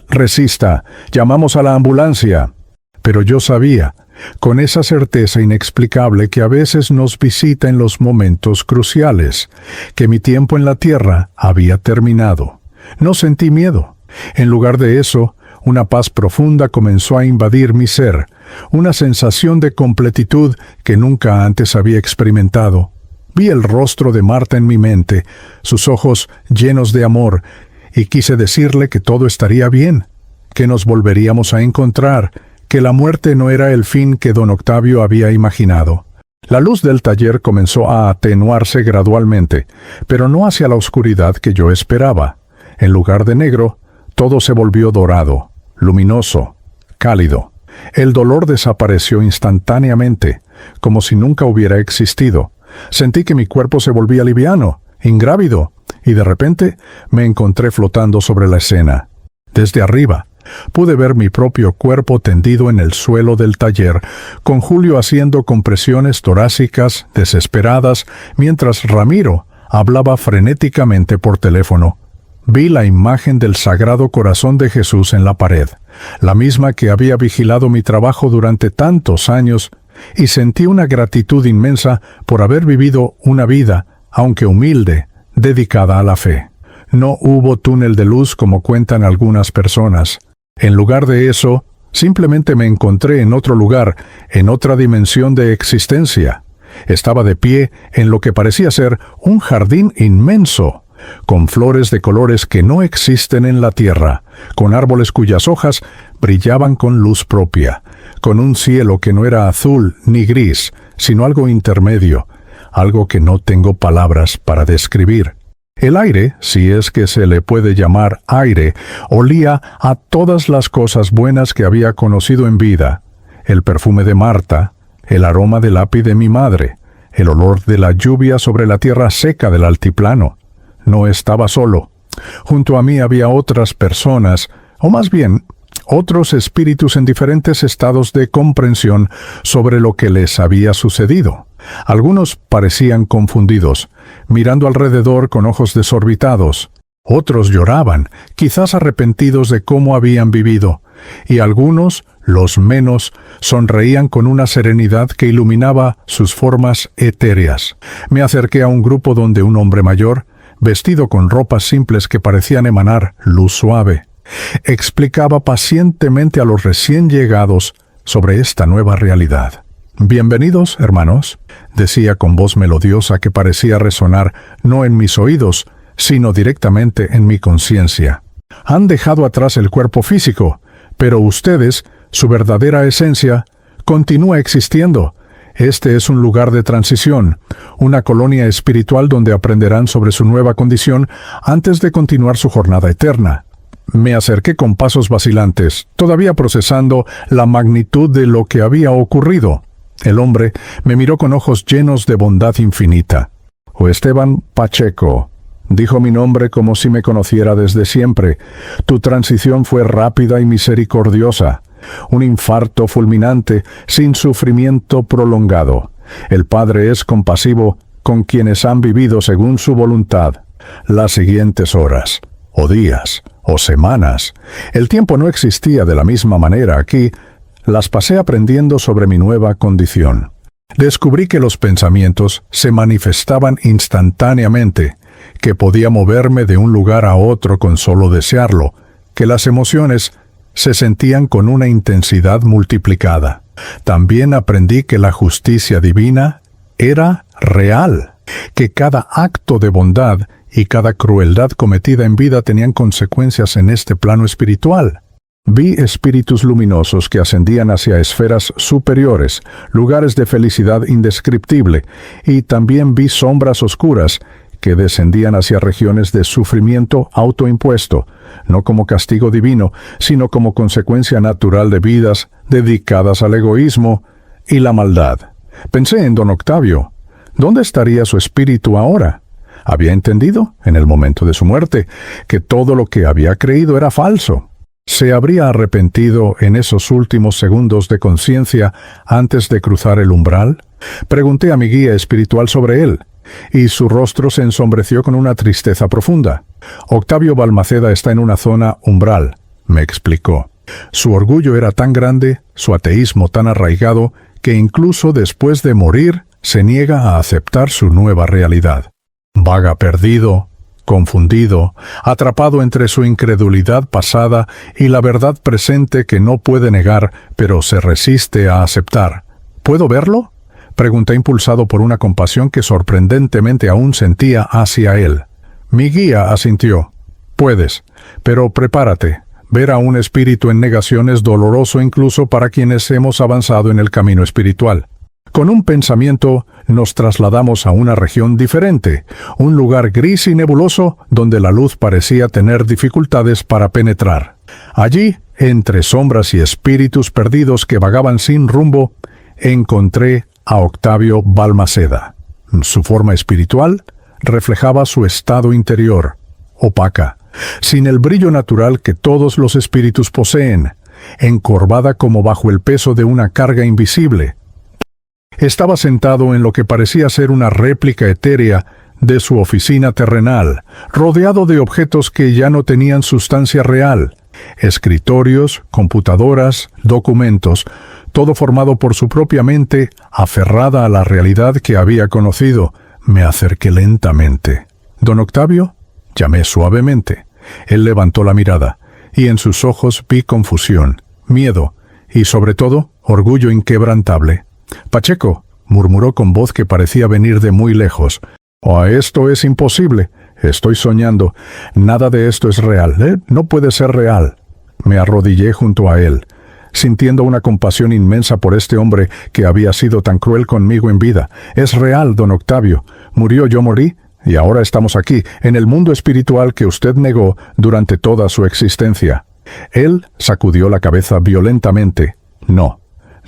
resista. Llamamos a la ambulancia. Pero yo sabía, con esa certeza inexplicable que a veces nos visita en los momentos cruciales, que mi tiempo en la tierra había terminado. No sentí miedo. En lugar de eso, una paz profunda comenzó a invadir mi ser, una sensación de completitud que nunca antes había experimentado. Vi el rostro de Marta en mi mente, sus ojos llenos de amor, y quise decirle que todo estaría bien, que nos volveríamos a encontrar, que la muerte no era el fin que don Octavio había imaginado. La luz del taller comenzó a atenuarse gradualmente, pero no hacia la oscuridad que yo esperaba. En lugar de negro, todo se volvió dorado, luminoso, cálido. El dolor desapareció instantáneamente, como si nunca hubiera existido. Sentí que mi cuerpo se volvía liviano, ingrávido, y de repente me encontré flotando sobre la escena. Desde arriba, pude ver mi propio cuerpo tendido en el suelo del taller, con Julio haciendo compresiones torácicas desesperadas, mientras Ramiro hablaba frenéticamente por teléfono. Vi la imagen del Sagrado Corazón de Jesús en la pared, la misma que había vigilado mi trabajo durante tantos años, y sentí una gratitud inmensa por haber vivido una vida, aunque humilde, dedicada a la fe. No hubo túnel de luz como cuentan algunas personas. En lugar de eso, simplemente me encontré en otro lugar, en otra dimensión de existencia. Estaba de pie en lo que parecía ser un jardín inmenso, con flores de colores que no existen en la tierra, con árboles cuyas hojas brillaban con luz propia, con un cielo que no era azul ni gris, sino algo intermedio, algo que no tengo palabras para describir. El aire, si es que se le puede llamar aire, olía a todas las cosas buenas que había conocido en vida. El perfume de Marta, el aroma del lápiz de mi madre, el olor de la lluvia sobre la tierra seca del altiplano. No estaba solo. Junto a mí había otras personas, o más bien, otros espíritus en diferentes estados de comprensión sobre lo que les había sucedido. Algunos parecían confundidos, mirando alrededor con ojos desorbitados. Otros lloraban, quizás arrepentidos de cómo habían vivido, y algunos, los menos, sonreían con una serenidad que iluminaba sus formas etéreas. Me acerqué a un grupo donde un hombre mayor, vestido con ropas simples que parecían emanar luz suave, explicaba pacientemente a los recién llegados sobre esta nueva realidad. «Bienvenidos, hermanos», decía con voz melodiosa que parecía resonar no en mis oídos, sino directamente en mi conciencia. «Han dejado atrás el cuerpo físico, pero ustedes, su verdadera esencia, continúa existiendo. Este es un lugar de transición, una colonia espiritual donde aprenderán sobre su nueva condición antes de continuar su jornada eterna». Me acerqué con pasos vacilantes, todavía procesando la magnitud de lo que había ocurrido. El hombre me miró con ojos llenos de bondad infinita. «O Esteban Pacheco», dijo mi nombre como si me conociera desde siempre. «Tu transición fue rápida y misericordiosa. Un infarto fulminante, sin sufrimiento prolongado. El Padre es compasivo con quienes han vivido según su voluntad. Las siguientes horas, o días, o semanas, el tiempo no existía de la misma manera aquí, las pasé aprendiendo sobre mi nueva condición. Descubrí que los pensamientos se manifestaban instantáneamente, que podía moverme de un lugar a otro con solo desearlo, que las emociones se sentían con una intensidad multiplicada. También aprendí que la justicia divina era real, que cada acto de bondad y cada crueldad cometida en vida tenían consecuencias en este plano espiritual. Vi espíritus luminosos que ascendían hacia esferas superiores, lugares de felicidad indescriptible, y también vi sombras oscuras que descendían hacia regiones de sufrimiento autoimpuesto, no como castigo divino, sino como consecuencia natural de vidas dedicadas al egoísmo y la maldad. Pensé en don Octavio. ¿Dónde estaría su espíritu ahora? Había entendido, en el momento de su muerte, que todo lo que había creído era falso. ¿Se habría arrepentido en esos últimos segundos de conciencia antes de cruzar el umbral? Pregunté a mi guía espiritual sobre él, y su rostro se ensombreció con una tristeza profunda. «Octavio Balmaceda está en una zona umbral», me explicó. Su orgullo era tan grande, su ateísmo tan arraigado, que incluso después de morir se niega a aceptar su nueva realidad. Vaga perdido, confundido, atrapado entre su incredulidad pasada y la verdad presente que no puede negar, pero se resiste a aceptar. «¿Puedo verlo?», Pregunté impulsado por una compasión que sorprendentemente aún sentía hacia él. Mi guía asintió. Puedes, pero prepárate. Ver a un espíritu en negación es doloroso incluso para quienes hemos avanzado en el camino espiritual. Con un pensamiento nos trasladamos a una región diferente, un lugar gris y nebuloso donde la luz parecía tener dificultades para penetrar. Allí, entre sombras y espíritus perdidos que vagaban sin rumbo, encontré a Octavio Balmaceda. Su forma espiritual reflejaba su estado interior, opaca, sin el brillo natural que todos los espíritus poseen, encorvada como bajo el peso de una carga invisible. Estaba sentado en lo que parecía ser una réplica etérea de su oficina terrenal, rodeado de objetos que ya no tenían sustancia real, escritorios, computadoras, documentos, todo formado por su propia mente, aferrada a la realidad que había conocido. Me acerqué lentamente. «¿Don Octavio?», llamé suavemente. Él levantó la mirada, y en sus ojos vi confusión, miedo y, sobre todo, orgullo inquebrantable. «Pacheco», murmuró con voz que parecía venir de muy lejos. «Oh, esto es imposible. Estoy soñando. Nada de esto es real, ¿eh? No puede ser real». Me arrodillé junto a él, sintiendo una compasión inmensa por este hombre que había sido tan cruel conmigo en vida. «Es real, don Octavio. Murió, yo morí, y ahora estamos aquí, en el mundo espiritual que usted negó durante toda su existencia». Él sacudió la cabeza violentamente. «No.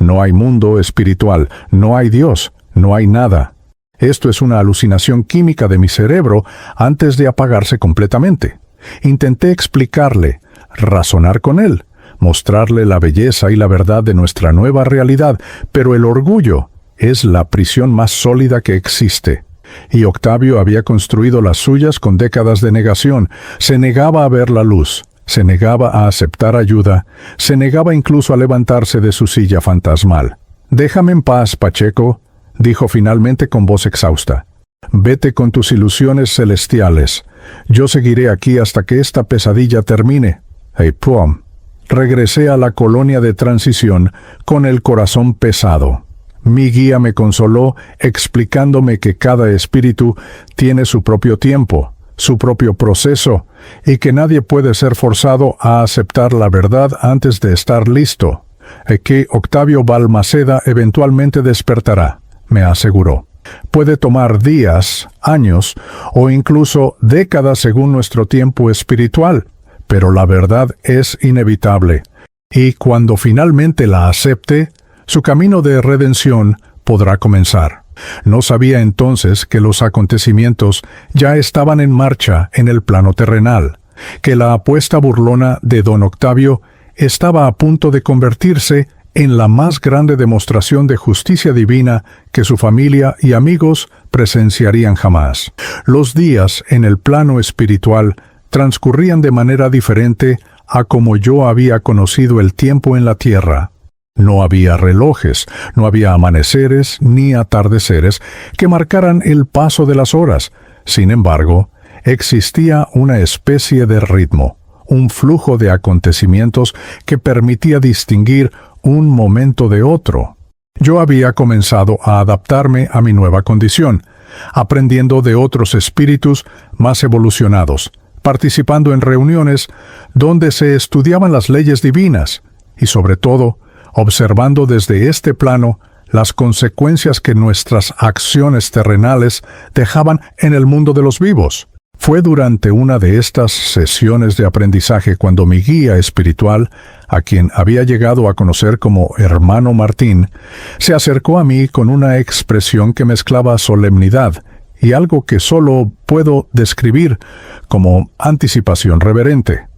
No hay mundo espiritual, no hay Dios, no hay nada. Esto es una alucinación química de mi cerebro antes de apagarse completamente». Intenté explicarle, razonar con él, mostrarle la belleza y la verdad de nuestra nueva realidad, pero el orgullo es la prisión más sólida que existe. Y Octavio había construido las suyas con décadas de negación. Se negaba a ver la luz. Se negaba a aceptar ayuda, se negaba incluso a levantarse de su silla fantasmal. «Déjame en paz, Pacheco», dijo finalmente con voz exhausta. «Vete con tus ilusiones celestiales. Yo seguiré aquí hasta que esta pesadilla termine». Y ¡pum! Regresé a la colonia de transición con el corazón pesado. Mi guía me consoló explicándome que cada espíritu tiene su propio tiempo, su propio proceso, y que nadie puede ser forzado a aceptar la verdad antes de estar listo, y que Octavio Balmaceda eventualmente despertará, me aseguró. Puede tomar días, años o incluso décadas según nuestro tiempo espiritual, pero la verdad es inevitable, y cuando finalmente la acepte, su camino de redención podrá comenzar. No sabía entonces que los acontecimientos ya estaban en marcha en el plano terrenal, que la apuesta burlona de don Octavio estaba a punto de convertirse en la más grande demostración de justicia divina que su familia y amigos presenciarían jamás. Los días en el plano espiritual transcurrían de manera diferente a como yo había conocido el tiempo en la tierra. No había relojes, no había amaneceres ni atardeceres que marcaran el paso de las horas. Sin embargo, existía una especie de ritmo, un flujo de acontecimientos que permitía distinguir un momento de otro. Yo había comenzado a adaptarme a mi nueva condición, aprendiendo de otros espíritus más evolucionados, participando en reuniones donde se estudiaban las leyes divinas y, sobre todo, observando desde este plano las consecuencias que nuestras acciones terrenales dejaban en el mundo de los vivos. Fue durante una de estas sesiones de aprendizaje cuando mi guía espiritual, a quien había llegado a conocer como Hermano Martín, se acercó a mí con una expresión que mezclaba solemnidad y algo que solo puedo describir como anticipación reverente.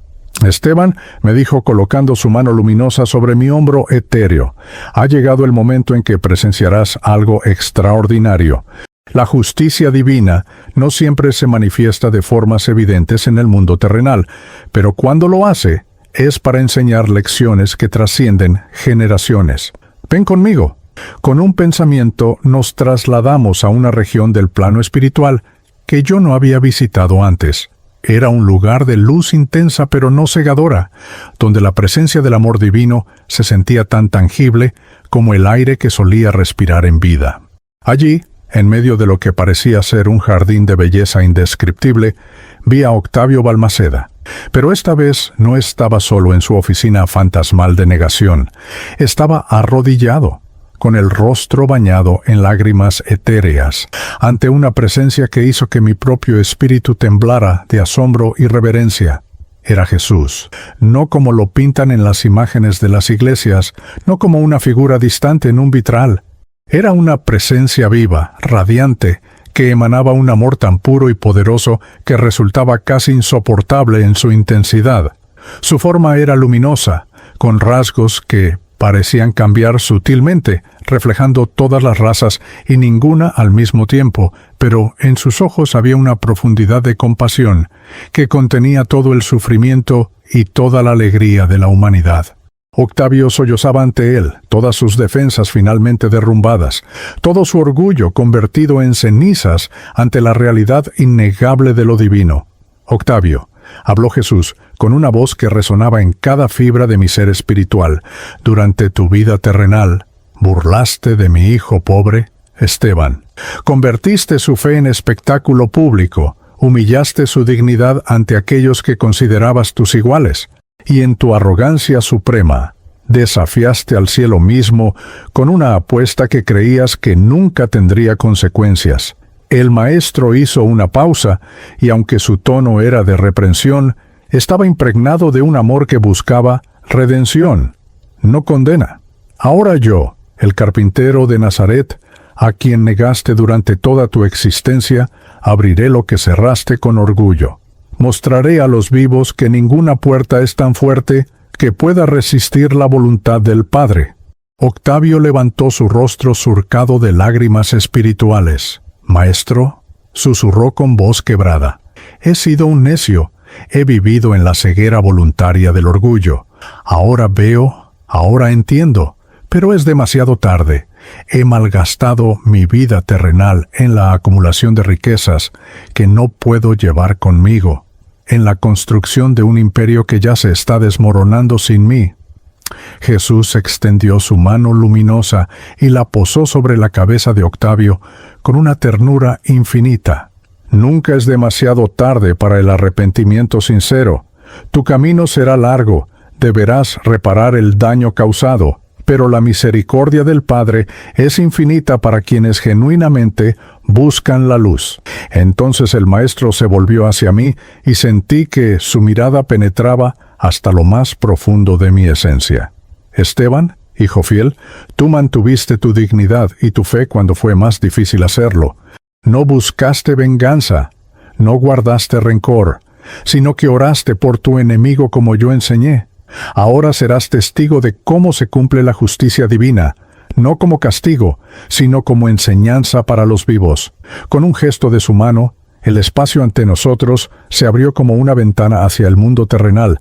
«Esteban», me dijo colocando su mano luminosa sobre mi hombro etéreo, «ha llegado el momento en que presenciarás algo extraordinario. La justicia divina no siempre se manifiesta de formas evidentes en el mundo terrenal, pero cuando lo hace, es para enseñar lecciones que trascienden generaciones. Ven conmigo». Con un pensamiento nos trasladamos a una región del plano espiritual que yo no había visitado antes. Era un lugar de luz intensa pero no cegadora, donde la presencia del amor divino se sentía tan tangible como el aire que solía respirar en vida. Allí, en medio de lo que parecía ser un jardín de belleza indescriptible, vi a Octavio Balmaceda. Pero esta vez no estaba solo en su oficina fantasmal de negación. Estaba arrodillado, con el rostro bañado en lágrimas etéreas, ante una presencia que hizo que mi propio espíritu temblara de asombro y reverencia. Era Jesús, no como lo pintan en las imágenes de las iglesias, no como una figura distante en un vitral. Era una presencia viva, radiante, que emanaba un amor tan puro y poderoso que resultaba casi insoportable en su intensidad. Su forma era luminosa, con rasgos que parecían cambiar sutilmente, reflejando todas las razas y ninguna al mismo tiempo, pero en sus ojos había una profundidad de compasión que contenía todo el sufrimiento y toda la alegría de la humanidad. Octavio sollozaba ante él, todas sus defensas finalmente derrumbadas, todo su orgullo convertido en cenizas ante la realidad innegable de lo divino. Octavio, habló Jesús, con una voz que resonaba en cada fibra de mi ser espiritual, durante tu vida terrenal, burlaste de mi hijo pobre, Esteban. Convertiste su fe en espectáculo público, humillaste su dignidad ante aquellos que considerabas tus iguales. Y en tu arrogancia suprema, desafiaste al cielo mismo con una apuesta que creías que nunca tendría consecuencias. El maestro hizo una pausa, y aunque su tono era de reprensión, estaba impregnado de un amor que buscaba redención, no condena. Ahora yo, el carpintero de Nazaret, a quien negaste durante toda tu existencia, abriré lo que cerraste con orgullo. Mostraré a los vivos que ninguna puerta es tan fuerte que pueda resistir la voluntad del Padre. Octavio levantó su rostro surcado de lágrimas espirituales. Maestro, susurró con voz quebrada, he sido un necio, he vivido en la ceguera voluntaria del orgullo. Ahora veo, ahora entiendo, pero es demasiado tarde. He malgastado mi vida terrenal en la acumulación de riquezas que no puedo llevar conmigo, en la construcción de un imperio que ya se está desmoronando sin mí. Jesús extendió su mano luminosa y la posó sobre la cabeza de Octavio con una ternura infinita. Nunca es demasiado tarde para el arrepentimiento sincero. Tu camino será largo, deberás reparar el daño causado, pero la misericordia del Padre es infinita para quienes genuinamente buscan la luz. Entonces el Maestro se volvió hacia mí y sentí que su mirada penetraba hasta lo más profundo de mi esencia. Esteban, hijo fiel, tú mantuviste tu dignidad y tu fe cuando fue más difícil hacerlo. No buscaste venganza, no guardaste rencor, sino que oraste por tu enemigo como yo enseñé. Ahora serás testigo de cómo se cumple la justicia divina, no como castigo, sino como enseñanza para los vivos. Con un gesto de su mano, el espacio ante nosotros se abrió como una ventana hacia el mundo terrenal,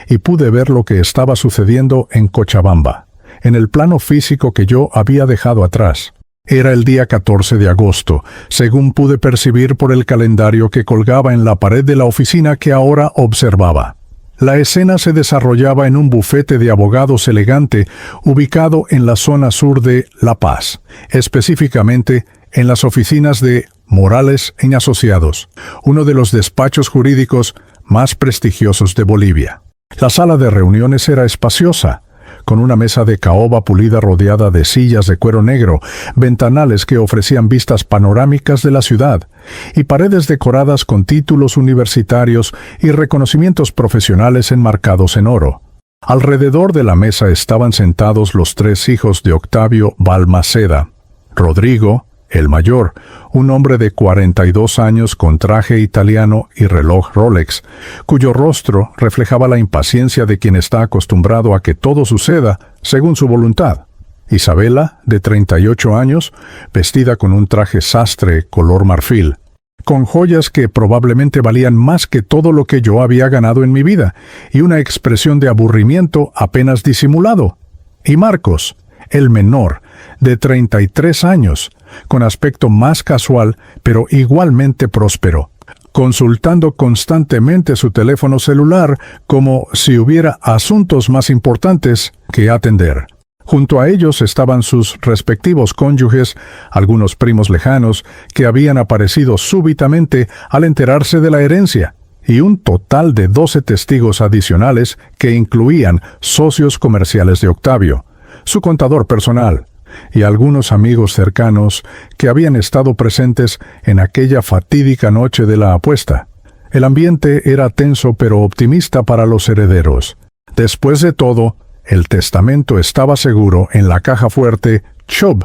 y pude ver lo que estaba sucediendo en Cochabamba, en el plano físico que yo había dejado atrás. Era el día 14 de agosto, según pude percibir por el calendario que colgaba en la pared de la oficina que ahora observaba. La escena se desarrollaba en un bufete de abogados elegante ubicado en la zona sur de La Paz, específicamente en las oficinas de Morales & Asociados, uno de los despachos jurídicos más prestigiosos de Bolivia. La sala de reuniones era espaciosa, con una mesa de caoba pulida rodeada de sillas de cuero negro, ventanales que ofrecían vistas panorámicas de la ciudad, y paredes decoradas con títulos universitarios y reconocimientos profesionales enmarcados en oro. Alrededor de la mesa estaban sentados los 3 hijos de Octavio Balmaceda. Rodrigo, el mayor, un hombre de 42 años con traje italiano y reloj Rolex, cuyo rostro reflejaba la impaciencia de quien está acostumbrado a que todo suceda según su voluntad. Isabela, de 38 años, vestida con un traje sastre color marfil, con joyas que probablemente valían más que todo lo que yo había ganado en mi vida, y una expresión de aburrimiento apenas disimulado. Y Marcos, el menor, de 33 años, con aspecto más casual, pero igualmente próspero, consultando constantemente su teléfono celular como si hubiera asuntos más importantes que atender. Junto a ellos estaban sus respectivos cónyuges, algunos primos lejanos que habían aparecido súbitamente al enterarse de la herencia, y un total de 12 testigos adicionales que incluían socios comerciales de Octavio, su contador personal, y algunos amigos cercanos que habían estado presentes en aquella fatídica noche de la apuesta. El ambiente era tenso pero optimista para los herederos. Después de todo, el testamento estaba seguro en la caja fuerte Chubb,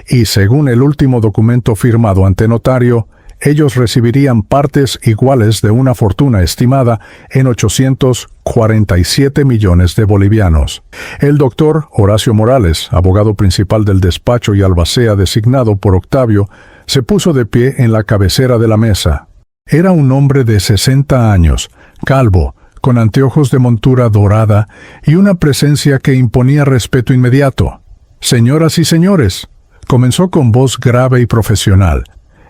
y según el último documento firmado ante notario, ellos recibirían partes iguales de una fortuna estimada en 847 millones de bolivianos. El doctor Horacio Morales, abogado principal del despacho y albacea designado por Octavio, se puso de pie en la cabecera de la mesa. Era un hombre de 60 años, calvo, con anteojos de montura dorada y una presencia que imponía respeto inmediato. «Señoras y señores», comenzó con voz grave y profesional,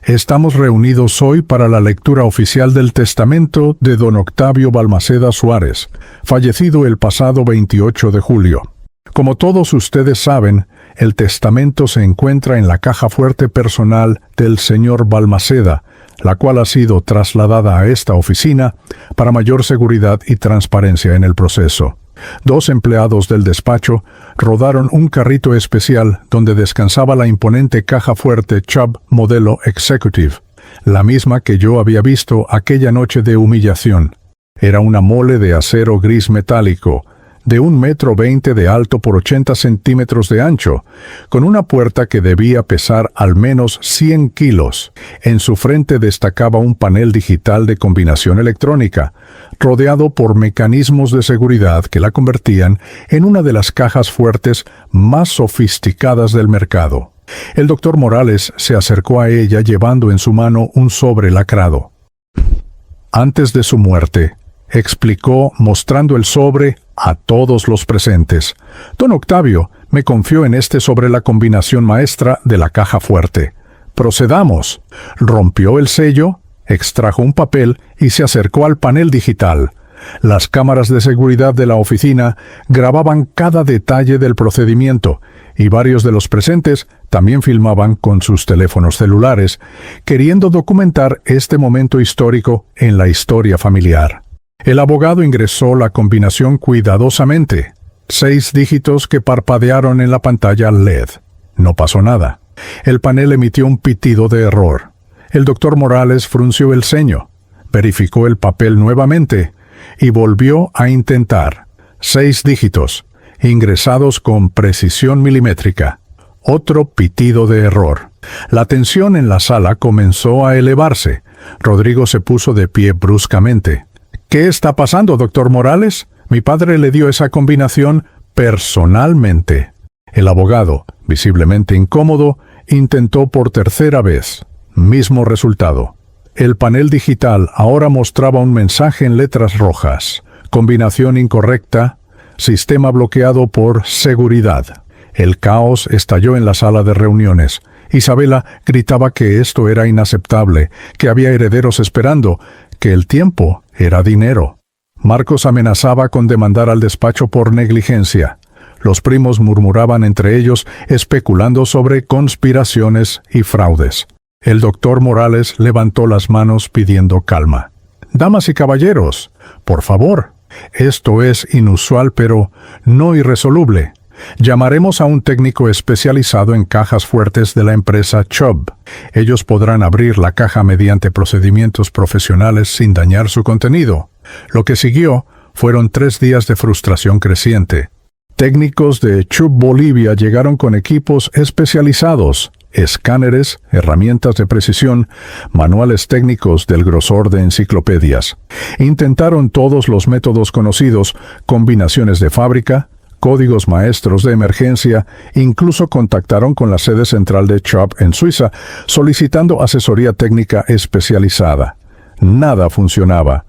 «estamos reunidos hoy para la lectura oficial del testamento de don Octavio Balmaceda Suárez, fallecido el pasado 28 de julio. Como todos ustedes saben, el testamento se encuentra en la caja fuerte personal del señor Balmaceda, la cual ha sido trasladada a esta oficina para mayor seguridad y transparencia en el proceso. 2 empleados del despacho rodaron un carrito especial donde descansaba la imponente caja fuerte Chubb modelo Executive, la misma que yo había visto aquella noche de humillación. Era una mole de acero gris metálico, de 1,20 m de alto por 80 centímetros de ancho, con una puerta que debía pesar al menos 100 kilos. En su frente destacaba un panel digital de combinación electrónica, rodeado por mecanismos de seguridad que la convertían en una de las cajas fuertes más sofisticadas del mercado. El doctor Morales se acercó a ella llevando en su mano un sobre lacrado. Antes de su muerte, explicó mostrando el sobre a todos los presentes, don Octavio me confió en este sobre la combinación maestra de la caja fuerte. Procedamos. Rompió el sello, extrajo un papel y se acercó al panel digital. Las cámaras de seguridad de la oficina grababan cada detalle del procedimiento y varios de los presentes también filmaban con sus teléfonos celulares, queriendo documentar este momento histórico en la historia familiar. El abogado ingresó la combinación cuidadosamente. 6 dígitos que parpadearon en la pantalla LED. No pasó nada. El panel emitió un pitido de error. El doctor Morales frunció el ceño, verificó el papel nuevamente y volvió a intentar. 6 dígitos, ingresados con precisión milimétrica. Otro pitido de error. La tensión en la sala comenzó a elevarse. Rodrigo se puso de pie bruscamente. «¿Qué está pasando, doctor Morales? Mi padre le dio esa combinación personalmente». El abogado, visiblemente incómodo, intentó por tercera vez. Mismo resultado. El panel digital ahora mostraba un mensaje en letras rojas. Combinación incorrecta. Sistema bloqueado por seguridad. El caos estalló en la sala de reuniones. Isabela gritaba que esto era inaceptable, que había herederos esperando, que el tiempo era dinero. Marcos amenazaba con demandar al despacho por negligencia. Los primos murmuraban entre ellos, especulando sobre conspiraciones y fraudes. El doctor Morales levantó las manos pidiendo calma. «Damas y caballeros, por favor, esto es inusual pero no irresoluble. Llamaremos a un técnico especializado en cajas fuertes de la empresa Chubb. Ellos podrán abrir la caja mediante procedimientos profesionales sin dañar su contenido». Lo que siguió fueron 3 días de frustración creciente. Técnicos de Chubb Bolivia llegaron con equipos especializados, escáneres, herramientas de precisión, manuales técnicos del grosor de enciclopedias. Intentaron todos los métodos conocidos, combinaciones de fábrica, códigos maestros de emergencia, incluso contactaron con la sede central de Chubb en Suiza, solicitando asesoría técnica especializada. Nada funcionaba.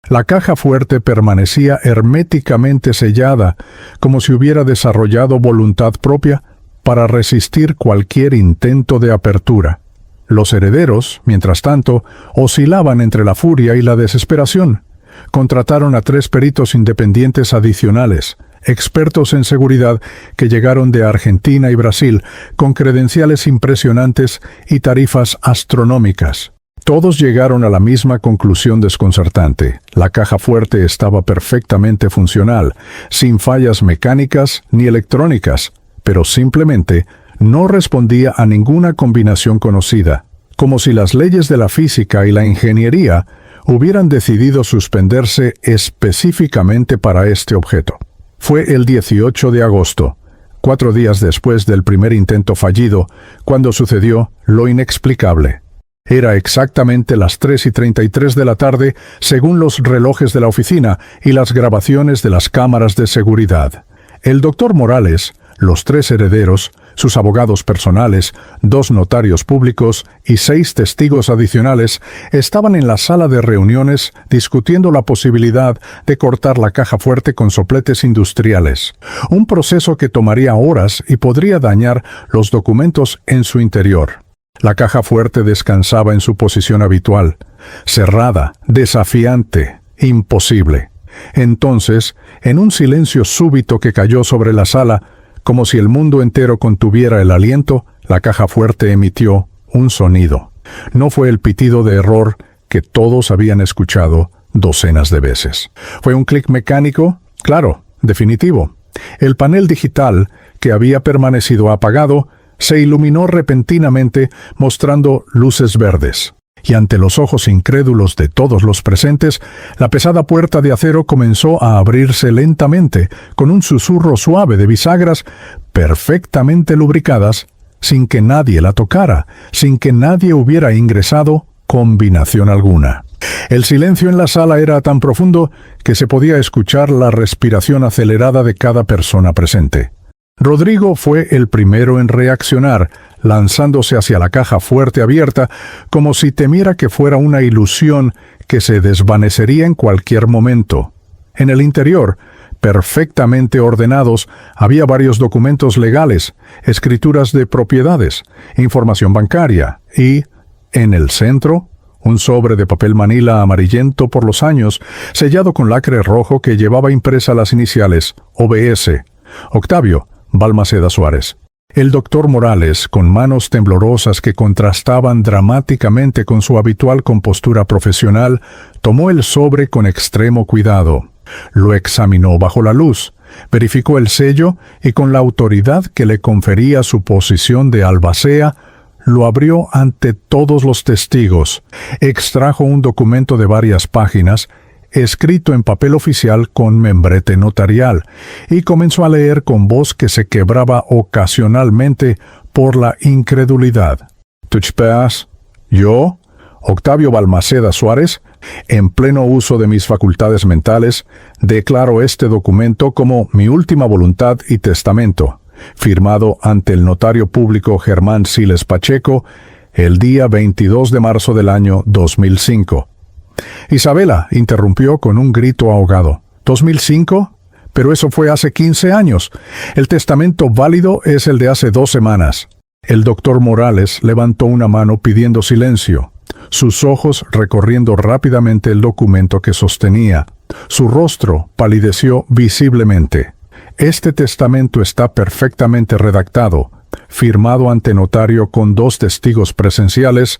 La caja fuerte permanecía herméticamente sellada, como si hubiera desarrollado voluntad propia para resistir cualquier intento de apertura. Los herederos, mientras tanto, oscilaban entre la furia y la desesperación. Contrataron a 3 peritos independientes adicionales, expertos en seguridad que llegaron de Argentina y Brasil con credenciales impresionantes y tarifas astronómicas. Todos llegaron a la misma conclusión desconcertante. La caja fuerte estaba perfectamente funcional, sin fallas mecánicas ni electrónicas, pero simplemente no respondía a ninguna combinación conocida, como si las leyes de la física y la ingeniería hubieran decidido suspenderse específicamente para este objeto. Fue el 18 de agosto, 4 días después del primer intento fallido, cuando sucedió lo inexplicable. Era exactamente las 3:33 de la tarde, según los relojes de la oficina y las grabaciones de las cámaras de seguridad. El doctor Morales, los 3 herederos, sus abogados personales, 2 notarios públicos y 6 testigos adicionales estaban en la sala de reuniones discutiendo la posibilidad de cortar la caja fuerte con sopletes industriales, un proceso que tomaría horas y podría dañar los documentos en su interior. La caja fuerte descansaba en su posición habitual, cerrada, desafiante, imposible. Entonces, en un silencio súbito que cayó sobre la sala, como si el mundo entero contuviera el aliento, la caja fuerte emitió un sonido. No fue el pitido de error que todos habían escuchado docenas de veces. Fue un clic mecánico, claro, definitivo. El panel digital, que había permanecido apagado, se iluminó repentinamente mostrando luces verdes. Y ante los ojos incrédulos de todos los presentes, la pesada puerta de acero comenzó a abrirse lentamente, con un susurro suave de bisagras perfectamente lubricadas, sin que nadie la tocara, sin que nadie hubiera ingresado combinación alguna. El silencio en la sala era tan profundo que se podía escuchar la respiración acelerada de cada persona presente. Rodrigo fue el primero en reaccionar, lanzándose hacia la caja fuerte abierta, como si temiera que fuera una ilusión que se desvanecería en cualquier momento. En el interior, perfectamente ordenados, había varios documentos legales, escrituras de propiedades, información bancaria y, en el centro, un sobre de papel manila amarillento por los años, sellado con lacre rojo que llevaba impresa las iniciales OBS, Octavio Balmaceda Suárez. El doctor Morales, con manos temblorosas que contrastaban dramáticamente con su habitual compostura profesional, tomó el sobre con extremo cuidado. Lo examinó bajo la luz, verificó el sello y con la autoridad que le confería su posición de albacea, lo abrió ante todos los testigos, extrajo un documento de varias páginas, escrito en papel oficial con membrete notarial, y comenzó a leer con voz que se quebraba ocasionalmente por la incredulidad. «¿Tuchpeas? ¿Yo, Octavio Balmaceda Suárez, en pleno uso de mis facultades mentales, declaro este documento como mi última voluntad y testamento, firmado ante el notario público Germán Siles Pacheco, el día 22 de marzo del año 2005. Isabela interrumpió con un grito ahogado. «¿2005? Pero eso fue hace 15 años. El testamento válido es el de hace 2 semanas». El doctor Morales levantó una mano pidiendo silencio, sus ojos recorriendo rápidamente el documento que sostenía. Su rostro palideció visiblemente. «Este testamento está perfectamente redactado, firmado ante notario con 2 testigos presenciales,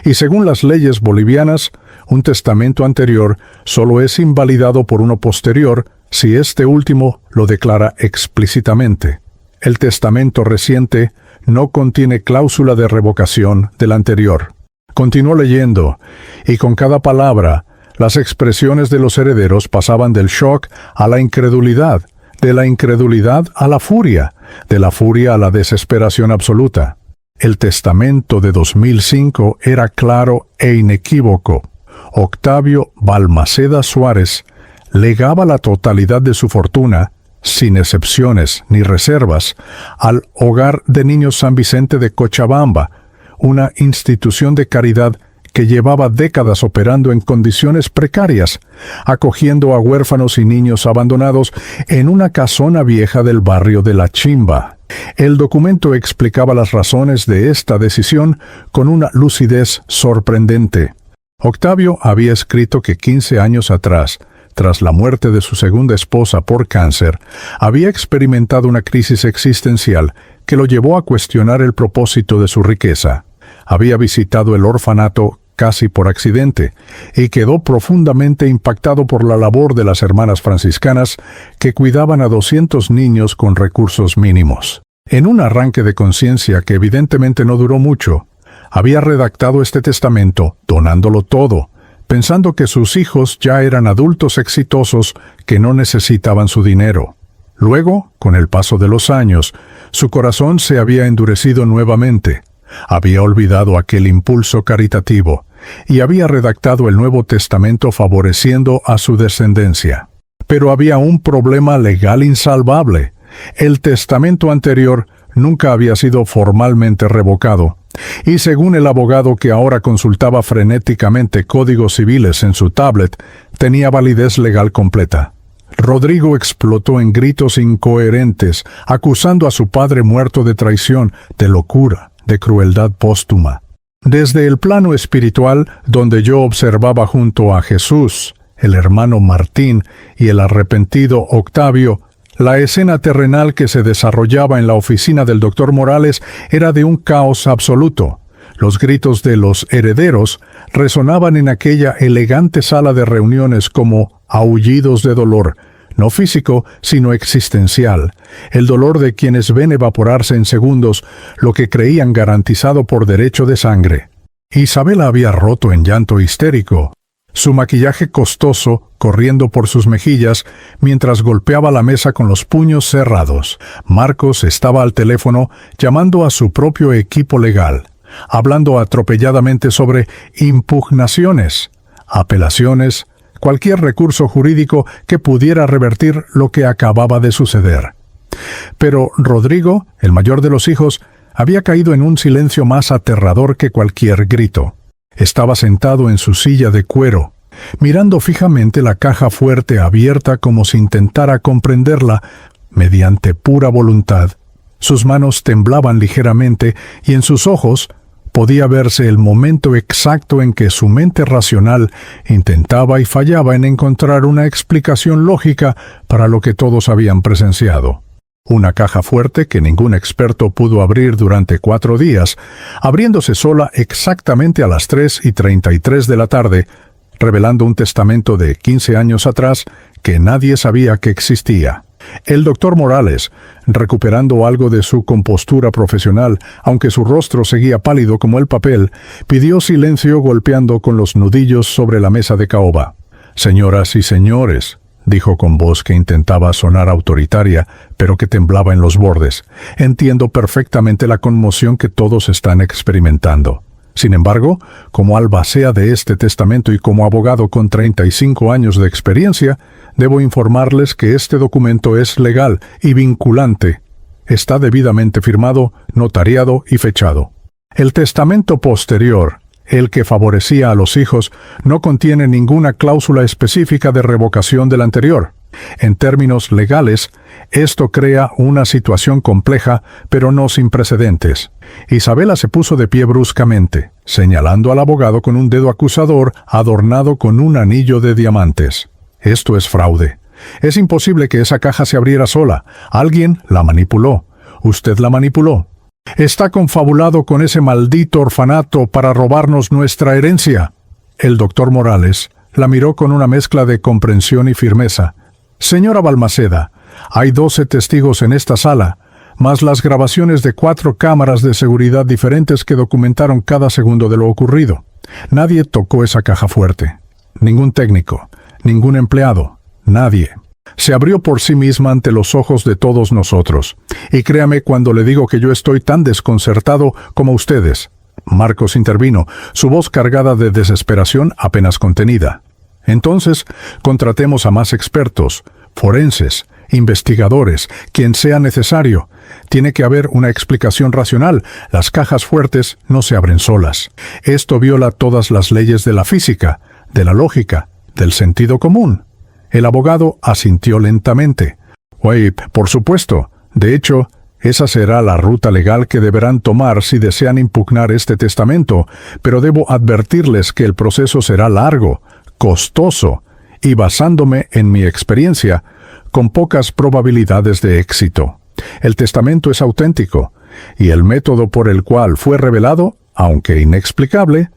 y según las leyes bolivianas, un testamento anterior solo es invalidado por uno posterior si este último lo declara explícitamente. El testamento reciente no contiene cláusula de revocación del anterior». Continuó leyendo, y con cada palabra, las expresiones de los herederos pasaban del shock a la incredulidad, de la incredulidad a la furia, de la furia a la desesperación absoluta. El testamento de 2005 era claro e inequívoco. Octavio Balmaceda Suárez legaba la totalidad de su fortuna, sin excepciones ni reservas, al Hogar de Niños San Vicente de Cochabamba, una institución de caridad que llevaba décadas operando en condiciones precarias, acogiendo a huérfanos y niños abandonados en una casona vieja del barrio de La Chimba. El documento explicaba las razones de esta decisión con una lucidez sorprendente. Octavio había escrito que 15 años atrás, tras la muerte de su segunda esposa por cáncer, había experimentado una crisis existencial que lo llevó a cuestionar el propósito de su riqueza. Había visitado el orfanato casi por accidente y quedó profundamente impactado por la labor de las hermanas franciscanas que cuidaban a 200 niños con recursos mínimos. En un arranque de conciencia que evidentemente no duró mucho, había redactado este testamento, donándolo todo, pensando que sus hijos ya eran adultos exitosos que no necesitaban su dinero. Luego, con el paso de los años, su corazón se había endurecido nuevamente. Había olvidado aquel impulso caritativo y había redactado el Nuevo Testamento favoreciendo a su descendencia. Pero había un problema legal insalvable. El testamento anterior nunca había sido formalmente revocado, y según el abogado que ahora consultaba frenéticamente códigos civiles en su tablet, tenía validez legal completa. Rodrigo explotó en gritos incoherentes, acusando a su padre muerto de traición, de locura, de crueldad póstuma. Desde el plano espiritual, donde yo observaba junto a Jesús, el hermano Martín y el arrepentido Octavio, la escena terrenal que se desarrollaba en la oficina del doctor Morales era de un caos absoluto. Los gritos de los herederos resonaban en aquella elegante sala de reuniones como aullidos de dolor, no físico, sino existencial, el dolor de quienes ven evaporarse en segundos lo que creían garantizado por derecho de sangre. Isabela había roto en llanto histérico, su maquillaje costoso corriendo por sus mejillas mientras golpeaba la mesa con los puños cerrados. Marcos estaba al teléfono llamando a su propio equipo legal, hablando atropelladamente sobre impugnaciones, apelaciones, cualquier recurso jurídico que pudiera revertir lo que acababa de suceder. Pero Rodrigo, el mayor de los hijos, había caído en un silencio más aterrador que cualquier grito. Estaba sentado en su silla de cuero, mirando fijamente la caja fuerte abierta como si intentara comprenderla mediante pura voluntad. Sus manos temblaban ligeramente y en sus ojos podía verse el momento exacto en que su mente racional intentaba y fallaba en encontrar una explicación lógica para lo que todos habían presenciado. Una caja fuerte que ningún experto pudo abrir durante 4 días, abriéndose sola exactamente a las 3:33 de la tarde, revelando un testamento de 15 años atrás que nadie sabía que existía. El doctor Morales, recuperando algo de su compostura profesional, aunque su rostro seguía pálido como el papel, pidió silencio golpeando con los nudillos sobre la mesa de caoba. «Señoras y señores», dijo con voz que intentaba sonar autoritaria, pero que temblaba en los bordes, «entiendo perfectamente la conmoción que todos están experimentando. Sin embargo, como albacea de este testamento y como abogado con 35 años de experiencia, debo informarles que este documento es legal y vinculante. Está debidamente firmado, notariado y fechado. El testamento posterior, el que favorecía a los hijos, no contiene ninguna cláusula específica de revocación del anterior. En términos legales, esto crea una situación compleja, pero no sin precedentes». Isabela se puso de pie bruscamente, señalando al abogado con un dedo acusador adornado con un anillo de diamantes. «Esto es fraude. Es imposible que esa caja se abriera sola. Alguien la manipuló. Usted la manipuló. Está confabulado con ese maldito orfanato para robarnos nuestra herencia». El doctor Morales la miró con una mezcla de comprensión y firmeza. «Señora Balmaceda, hay 12 testigos en esta sala, más las grabaciones de 4 cámaras de seguridad diferentes que documentaron cada segundo de lo ocurrido. Nadie tocó esa caja fuerte. Ningún técnico, ningún empleado, nadie. Se abrió por sí misma ante los ojos de todos nosotros. Y créame cuando le digo que yo estoy tan desconcertado como ustedes». Marcos intervino, su voz cargada de desesperación apenas contenida. «Entonces, contratemos a más expertos, forenses, investigadores, quien sea necesario. Tiene que haber una explicación racional. Las cajas fuertes no se abren solas. Esto viola todas las leyes de la física, de la lógica, del sentido común». El abogado asintió lentamente. «Por supuesto. De hecho, esa será la ruta legal que deberán tomar si desean impugnar este testamento, pero debo advertirles que el proceso será largo, costoso y basándome en mi experiencia, con pocas probabilidades de éxito. El testamento es auténtico, y el método por el cual fue revelado, aunque inexplicable,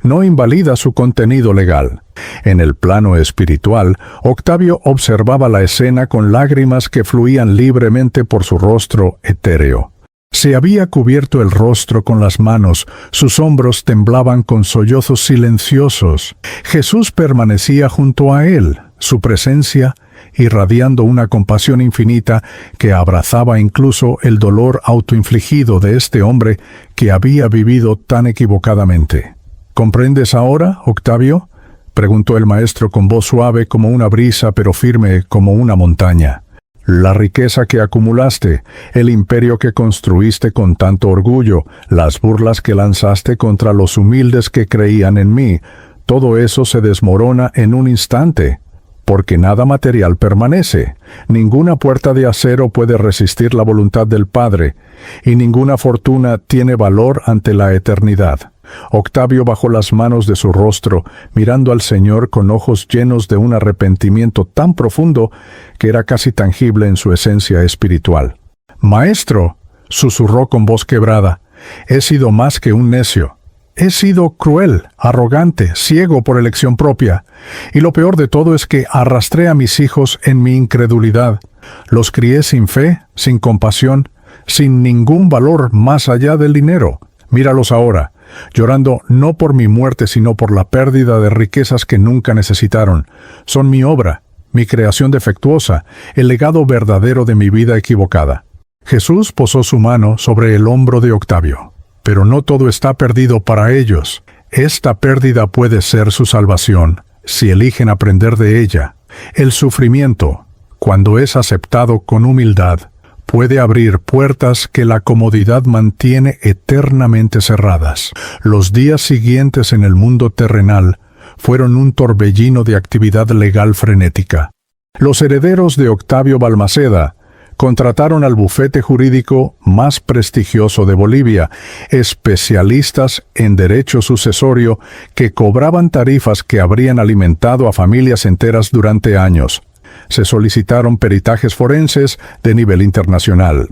no invalida su contenido legal. En el plano espiritual, Octavio observaba la escena con lágrimas que fluían libremente por su rostro etéreo. Se había cubierto el rostro con las manos, sus hombros temblaban con sollozos silenciosos. Jesús permanecía junto a él, su presencia irradiando una compasión infinita que abrazaba incluso el dolor autoinfligido de este hombre que había vivido tan equivocadamente. ¿Comprendes ahora, Octavio?, preguntó el maestro con voz suave como una brisa pero firme como una montaña. La riqueza que acumulaste, el imperio que construiste con tanto orgullo, las burlas que lanzaste contra los humildes que creían en mí, todo eso se desmorona en un instante, porque nada material permanece. Ninguna puerta de acero puede resistir la voluntad del Padre, y ninguna fortuna tiene valor ante la eternidad. Octavio bajó las manos de su rostro, mirando al Señor con ojos llenos de un arrepentimiento tan profundo que era casi tangible en su esencia espiritual. «Maestro», susurró con voz quebrada, «he sido más que un necio. He sido cruel, arrogante, ciego por elección propia. Y lo peor de todo es que arrastré a mis hijos en mi incredulidad. Los crié sin fe, sin compasión, sin ningún valor más allá del dinero. Míralos ahora, llorando no por mi muerte, sino por la pérdida de riquezas que nunca necesitaron. Son mi obra, mi creación defectuosa, el legado verdadero de mi vida equivocada». Jesús posó su mano sobre el hombro de Octavio. «Pero no todo está perdido para ellos. Esta pérdida puede ser su salvación, si eligen aprender de ella. El sufrimiento, cuando es aceptado con humildad, puede abrir puertas que la comodidad mantiene eternamente cerradas». Los días siguientes en el mundo terrenal fueron un torbellino de actividad legal frenética. Los herederos de Octavio Balmaceda contrataron al bufete jurídico más prestigioso de Bolivia, especialistas en derecho sucesorio que cobraban tarifas que habrían alimentado a familias enteras durante años. Se solicitaron peritajes forenses de nivel internacional.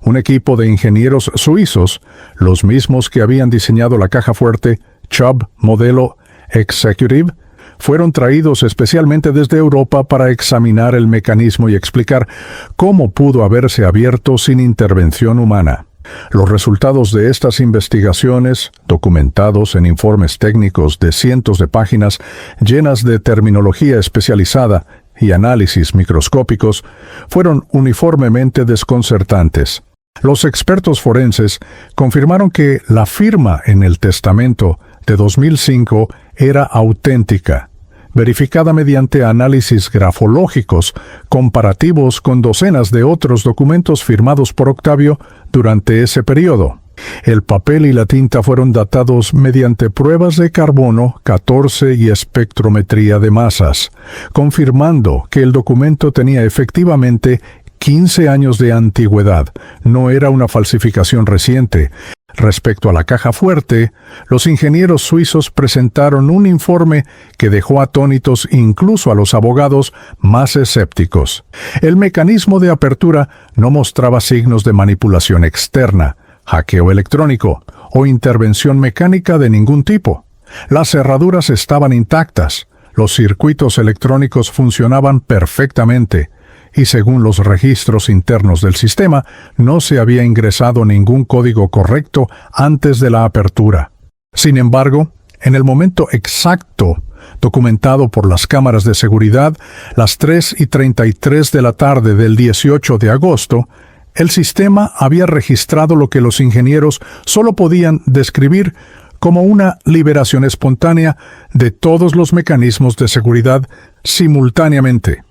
Un equipo de ingenieros suizos, los mismos que habían diseñado la caja fuerte, Chubb Modelo Executive, fueron traídos especialmente desde Europa para examinar el mecanismo y explicar cómo pudo haberse abierto sin intervención humana. Los resultados de estas investigaciones, documentados en informes técnicos de cientos de páginas llenas de terminología especializada y análisis microscópicos, fueron uniformemente desconcertantes. Los expertos forenses confirmaron que la firma en el testamento de 2005 era auténtica, verificada mediante análisis grafológicos comparativos con docenas de otros documentos firmados por Octavio durante ese periodo. El papel y la tinta fueron datados mediante pruebas de carbono 14 y espectrometría de masas, confirmando que el documento tenía efectivamente 15 años de antigüedad, no era una falsificación reciente. Respecto a la caja fuerte, los ingenieros suizos presentaron un informe que dejó atónitos incluso a los abogados más escépticos. El mecanismo de apertura no mostraba signos de manipulación externa, hackeo electrónico o intervención mecánica de ningún tipo. Las cerraduras estaban intactas, los circuitos electrónicos funcionaban perfectamente, y según los registros internos del sistema, no se había ingresado ningún código correcto antes de la apertura. Sin embargo, en el momento exacto documentado por las cámaras de seguridad, las 3:33 de la tarde del 18 de agosto, el sistema había registrado lo que los ingenieros solo podían describir como una liberación espontánea de todos los mecanismos de seguridad simultáneamente.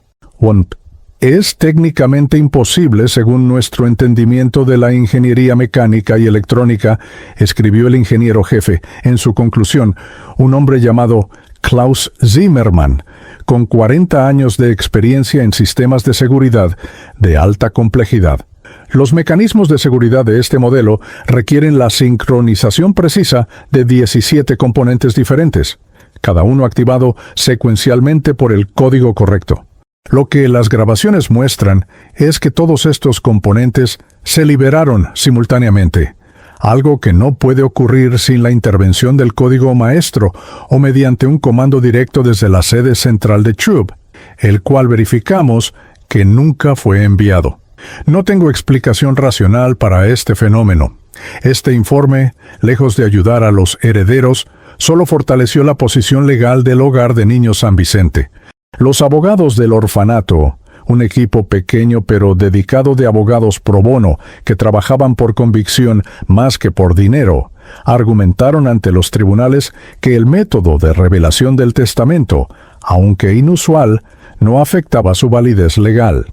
Es técnicamente imposible, según nuestro entendimiento de la ingeniería mecánica y electrónica, escribió el ingeniero jefe en su conclusión, un hombre llamado Klaus Zimmermann, con 40 años de experiencia en sistemas de seguridad de alta complejidad. Los mecanismos de seguridad de este modelo requieren la sincronización precisa de 17 componentes diferentes. cada uno activado secuencialmente por el código correcto. Lo que las grabaciones muestran es que todos estos componentes se liberaron simultáneamente, algo que no puede ocurrir sin la intervención del código maestro o mediante un comando directo desde la sede central de Chubb, el cual verificamos que nunca fue enviado. No tengo explicación racional para este fenómeno. Este informe, lejos de ayudar a los herederos, solo fortaleció la posición legal del Hogar de Niños San Vicente. Los abogados del orfanato, un equipo pequeño pero dedicado de abogados pro bono que trabajaban por convicción más que por dinero, argumentaron ante los tribunales que el método de revelación del testamento, aunque inusual, no afectaba su validez legal.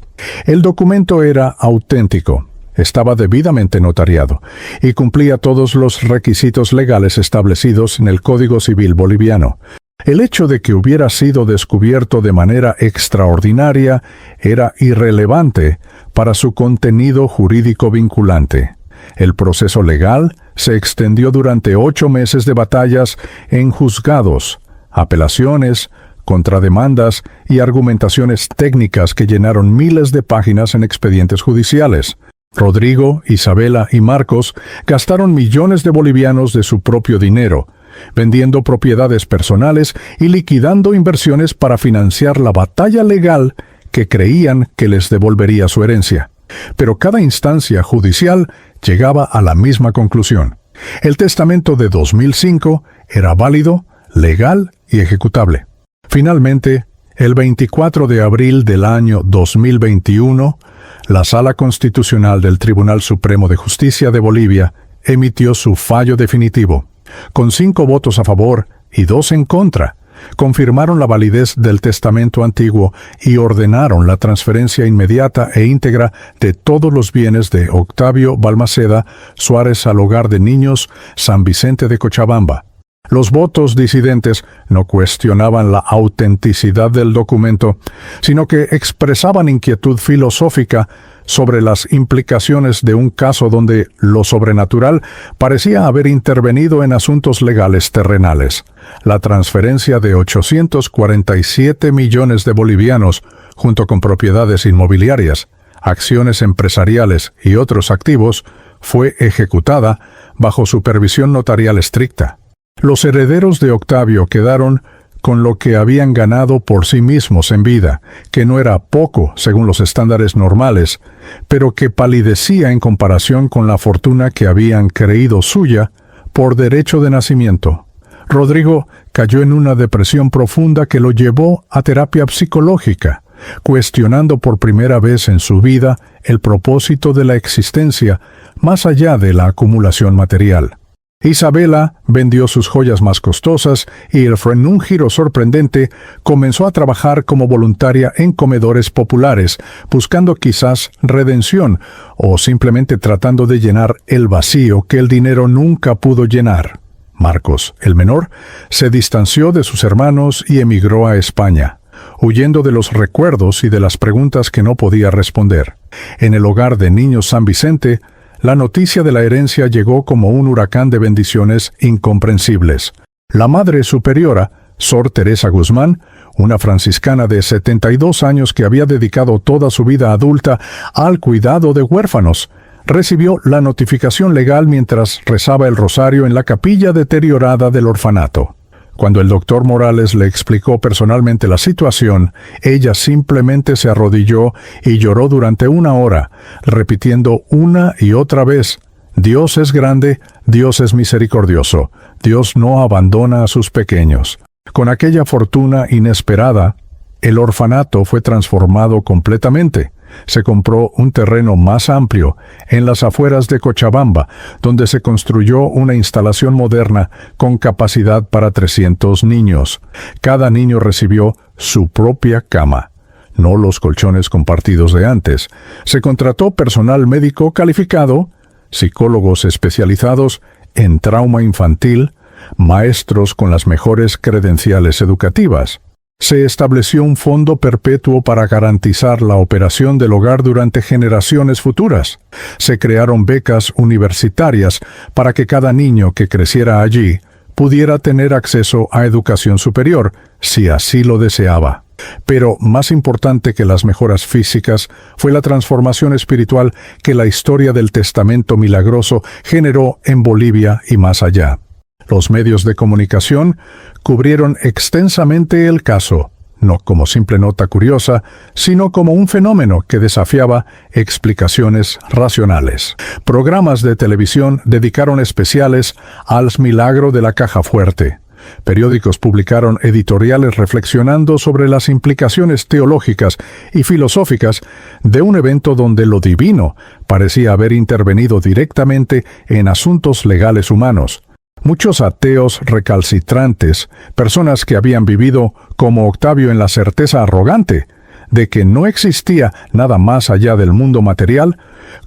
El documento era auténtico, estaba debidamente notariado y cumplía todos los requisitos legales establecidos en el Código Civil boliviano. El hecho de que hubiera sido descubierto de manera extraordinaria era irrelevante para su contenido jurídico vinculante. El proceso legal se extendió durante 8 meses de batallas en juzgados, apelaciones, contrademandas y argumentaciones técnicas que llenaron miles de páginas en expedientes judiciales. Rodrigo, Isabela y Marcos gastaron millones de bolivianos de su propio dinero, vendiendo propiedades personales y liquidando inversiones para financiar la batalla legal que creían que les devolvería su herencia. Pero cada instancia judicial llegaba a la misma conclusión. El testamento de 2005 era válido, legal y ejecutable. Finalmente, el 24 de abril del año 2021, la Sala Constitucional del Tribunal Supremo de Justicia de Bolivia emitió su fallo definitivo. Con 5 votos a favor y 2 en contra, confirmaron la validez del testamento antiguo y ordenaron la transferencia inmediata e íntegra de todos los bienes de Octavio Balmaceda Suárez al Hogar de Niños San Vicente de Cochabamba. Los votos disidentes no cuestionaban la autenticidad del documento, sino que expresaban inquietud filosófica sobre las implicaciones de un caso donde lo sobrenatural parecía haber intervenido en asuntos legales terrenales. La transferencia de 847 millones de bolivianos, junto con propiedades inmobiliarias, acciones empresariales y otros activos, fue ejecutada bajo supervisión notarial estricta. Los herederos de Octavio quedaron con lo que habían ganado por sí mismos en vida, que no era poco según los estándares normales, pero que palidecía en comparación con la fortuna que habían creído suya por derecho de nacimiento. Rodrigo cayó en una depresión profunda que lo llevó a terapia psicológica, cuestionando por primera vez en su vida el propósito de la existencia más allá de la acumulación material. Isabela vendió sus joyas más costosas y, en un giro sorprendente, comenzó a trabajar como voluntaria en comedores populares, buscando quizás redención o simplemente tratando de llenar el vacío que el dinero nunca pudo llenar. Marcos, el menor, se distanció de sus hermanos y emigró a España, huyendo de los recuerdos y de las preguntas que no podía responder. En el Hogar de Niños San Vicente, la noticia de la herencia llegó como un huracán de bendiciones incomprensibles. La Madre Superiora, Sor Teresa Guzmán, una franciscana de 72 años que había dedicado toda su vida adulta al cuidado de huérfanos, recibió la notificación legal mientras rezaba el rosario en la capilla deteriorada del orfanato. Cuando el doctor Morales le explicó personalmente la situación, ella simplemente se arrodilló y lloró durante 1 hora, repitiendo una y otra vez: Dios es grande, Dios es misericordioso, Dios no abandona a sus pequeños. Con aquella fortuna inesperada, el orfanato fue transformado completamente. Se compró un terreno más amplio en las afueras de Cochabamba, donde se construyó una instalación moderna con capacidad para 300 niños. Cada niño recibió su propia cama, no los colchones compartidos de antes. Se contrató personal médico calificado, psicólogos especializados en trauma infantil, maestros con las mejores credenciales educativas. Se estableció un fondo perpetuo para garantizar la operación del hogar durante generaciones futuras. Se crearon becas universitarias para que cada niño que creciera allí pudiera tener acceso a educación superior, si así lo deseaba. Pero más importante que las mejoras físicas fue la transformación espiritual que la historia del Testamento milagroso generó en Bolivia y más allá. Los medios de comunicación cubrieron extensamente el caso, no como simple nota curiosa, sino como un fenómeno que desafiaba explicaciones racionales. Programas de televisión dedicaron especiales al milagro de la caja fuerte. Periódicos publicaron editoriales reflexionando sobre las implicaciones teológicas y filosóficas de un evento donde lo divino parecía haber intervenido directamente en asuntos legales humanos. Muchos ateos recalcitrantes, personas que habían vivido como Octavio en la certeza arrogante de que no existía nada más allá del mundo material,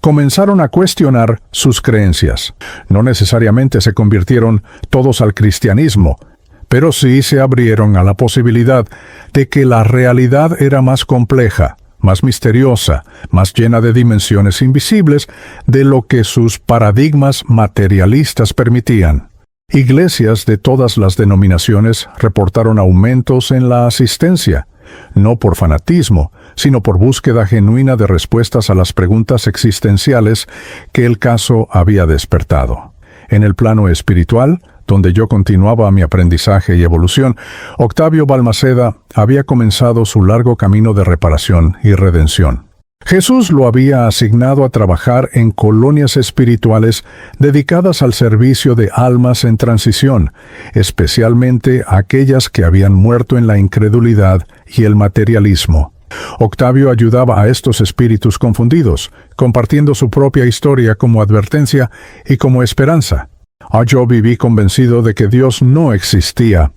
comenzaron a cuestionar sus creencias. No necesariamente se convirtieron todos al cristianismo, pero sí se abrieron a la posibilidad de que la realidad era más compleja, más misteriosa, más llena de dimensiones invisibles de lo que sus paradigmas materialistas permitían. Iglesias de todas las denominaciones reportaron aumentos en la asistencia, no por fanatismo, sino por búsqueda genuina de respuestas a las preguntas existenciales que el caso había despertado. En el plano espiritual, donde yo continuaba mi aprendizaje y evolución, Octavio Balmaceda había comenzado su largo camino de reparación y redención. Jesús lo había asignado a trabajar en colonias espirituales dedicadas al servicio de almas en transición, especialmente aquellas que habían muerto en la incredulidad y el materialismo. Octavio ayudaba a estos espíritus confundidos, compartiendo su propia historia como advertencia y como esperanza. Yo viví convencido de que Dios no existía.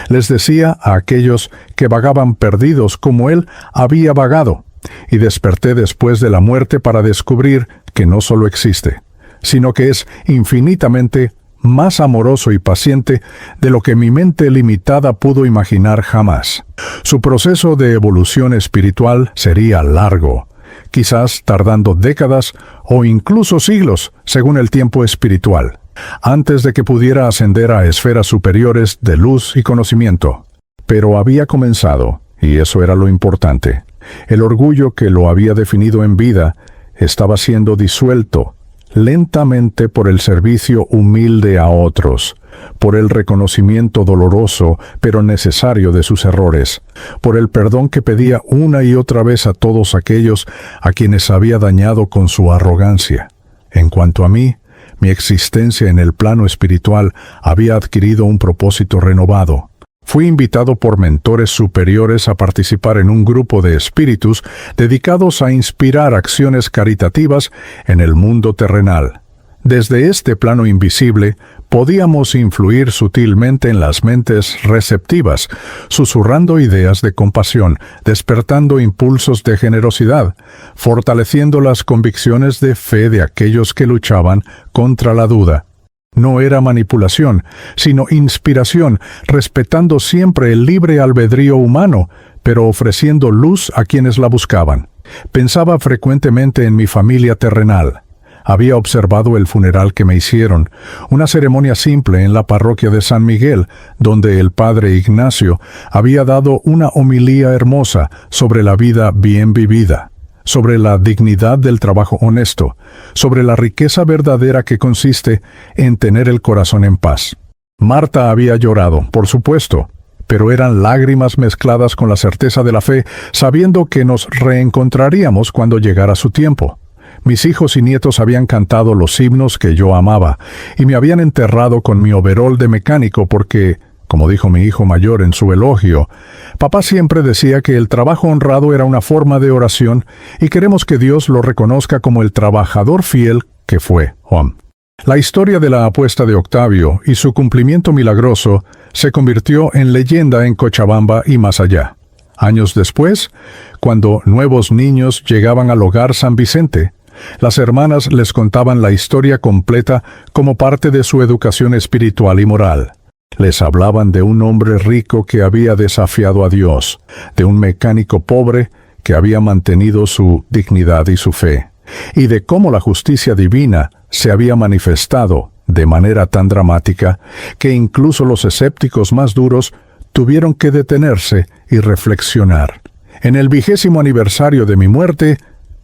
Les decía a aquellos que vagaban perdidos como Él había vagado, y desperté después de la muerte para descubrir que no solo existe, sino que es infinitamente más amoroso y paciente de lo que mi mente limitada pudo imaginar jamás. Su proceso de evolución espiritual sería largo, quizás tardando décadas o incluso siglos, según el tiempo espiritual, antes de que pudiera ascender a esferas superiores de luz y conocimiento. Pero había comenzado, y eso era lo importante. El orgullo que lo había definido en vida estaba siendo disuelto lentamente por el servicio humilde a otros, por el reconocimiento doloroso pero necesario de sus errores, por el perdón que pedía una y otra vez a todos aquellos a quienes había dañado con su arrogancia. En cuanto a mí, mi existencia en el plano espiritual había adquirido un propósito renovado. Fui invitado por mentores superiores a participar en un grupo de espíritus dedicados a inspirar acciones caritativas en el mundo terrenal. Desde este plano invisible, podíamos influir sutilmente en las mentes receptivas, susurrando ideas de compasión, despertando impulsos de generosidad, fortaleciendo las convicciones de fe de aquellos que luchaban contra la duda. No era manipulación, sino inspiración, respetando siempre el libre albedrío humano, pero ofreciendo luz a quienes la buscaban. Pensaba frecuentemente en mi familia terrenal. Había observado el funeral que me hicieron, una ceremonia simple en la parroquia de San Miguel, donde el padre Ignacio había dado una homilía hermosa sobre la vida bien vivida, sobre la dignidad del trabajo honesto, sobre la riqueza verdadera que consiste en tener el corazón en paz. Marta había llorado, por supuesto, pero eran lágrimas mezcladas con la certeza de la fe, sabiendo que nos reencontraríamos cuando llegara su tiempo. Mis hijos y nietos habían cantado los himnos que yo amaba, y me habían enterrado con mi overol de mecánico porque, como dijo mi hijo mayor en su elogio, papá siempre decía que el trabajo honrado era una forma de oración y queremos que Dios lo reconozca como el trabajador fiel que fue Juan. La historia de la apuesta de Octavio y su cumplimiento milagroso se convirtió en leyenda en Cochabamba y más allá. Años después, cuando nuevos niños llegaban al hogar San Vicente, las hermanas les contaban la historia completa como parte de su educación espiritual y moral. Les hablaban de un hombre rico que había desafiado a Dios, de un mecánico pobre que había mantenido su dignidad y su fe, y de cómo la justicia divina se había manifestado de manera tan dramática que incluso los escépticos más duros tuvieron que detenerse y reflexionar. En el 20º aniversario de mi muerte,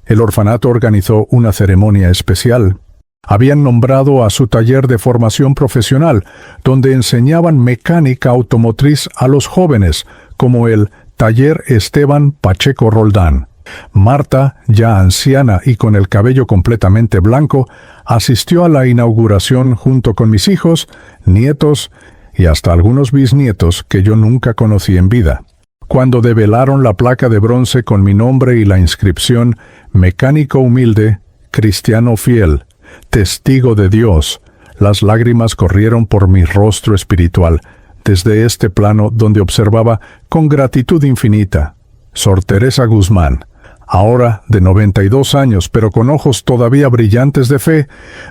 el orfanato organizó una ceremonia especial. Habían nombrado a su taller de formación profesional, donde enseñaban mecánica automotriz a los jóvenes, como el Taller Esteban Pacheco Roldán. Marta, ya anciana y con el cabello completamente blanco, asistió a la inauguración junto con mis hijos, nietos y hasta algunos bisnietos que yo nunca conocí en vida. Cuando develaron la placa de bronce con mi nombre y la inscripción «Mecánico humilde, cristiano fiel, testigo de Dios», las lágrimas corrieron por mi rostro espiritual, desde este plano donde observaba con gratitud infinita. Sor Teresa Guzmán, ahora de 92 años, pero con ojos todavía brillantes de fe,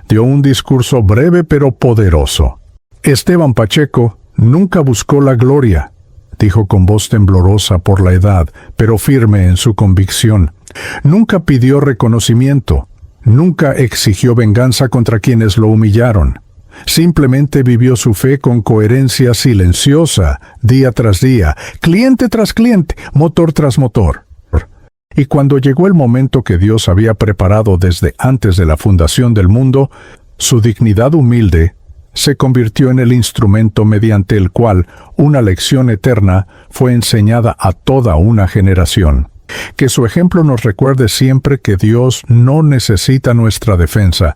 dio un discurso breve pero poderoso. Esteban Pacheco nunca buscó la gloria, dijo con voz temblorosa por la edad, pero firme en su convicción. Nunca pidió reconocimiento, nunca exigió venganza contra quienes lo humillaron. Simplemente vivió su fe con coherencia silenciosa, día tras día, cliente tras cliente, motor tras motor. Y cuando llegó el momento que Dios había preparado desde antes de la fundación del mundo, su dignidad humilde se convirtió en el instrumento mediante el cual una lección eterna fue enseñada a toda una generación. Que su ejemplo nos recuerde siempre que Dios no necesita nuestra defensa,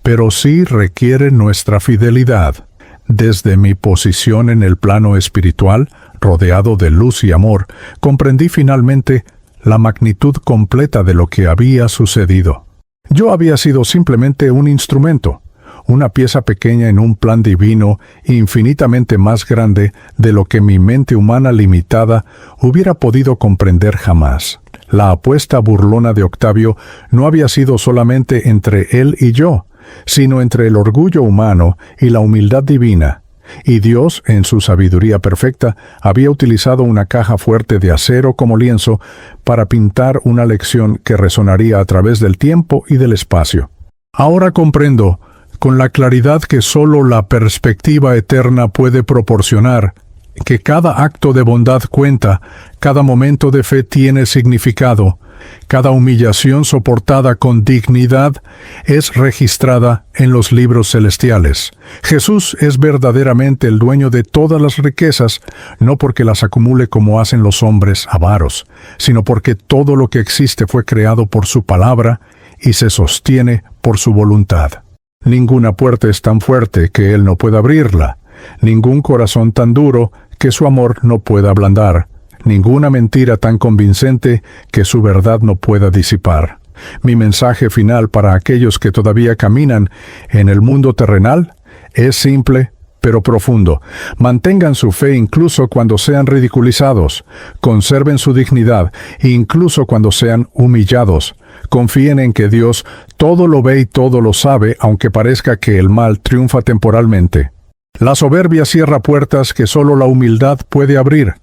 pero sí requiere nuestra fidelidad. Desde mi posición en el plano espiritual, rodeado de luz y amor, comprendí finalmente la magnitud completa de lo que había sucedido. Yo había sido simplemente un instrumento, una pieza pequeña en un plan divino infinitamente más grande de lo que mi mente humana limitada hubiera podido comprender jamás. La apuesta burlona de Octavio no había sido solamente entre él y yo, sino entre el orgullo humano y la humildad divina. Y Dios, en su sabiduría perfecta, había utilizado una caja fuerte de acero como lienzo para pintar una lección que resonaría a través del tiempo y del espacio. Ahora comprendo, con la claridad que solo la perspectiva eterna puede proporcionar, que cada acto de bondad cuenta, cada momento de fe tiene significado, cada humillación soportada con dignidad es registrada en los libros celestiales. Jesús es verdaderamente el dueño de todas las riquezas, no porque las acumule como hacen los hombres avaros, sino porque todo lo que existe fue creado por su palabra y se sostiene por su voluntad. Ninguna puerta es tan fuerte que Él no pueda abrirla, ningún corazón tan duro que su amor no pueda ablandar, ninguna mentira tan convincente que su verdad no pueda disipar. Mi mensaje final para aquellos que todavía caminan en el mundo terrenal es simple pero profundo. Mantengan su fe incluso cuando sean ridiculizados. Conserven su dignidad incluso cuando sean humillados. Confíen en que Dios todo lo ve y todo lo sabe, aunque parezca que el mal triunfa temporalmente. La soberbia cierra puertas que solo la humildad puede abrir.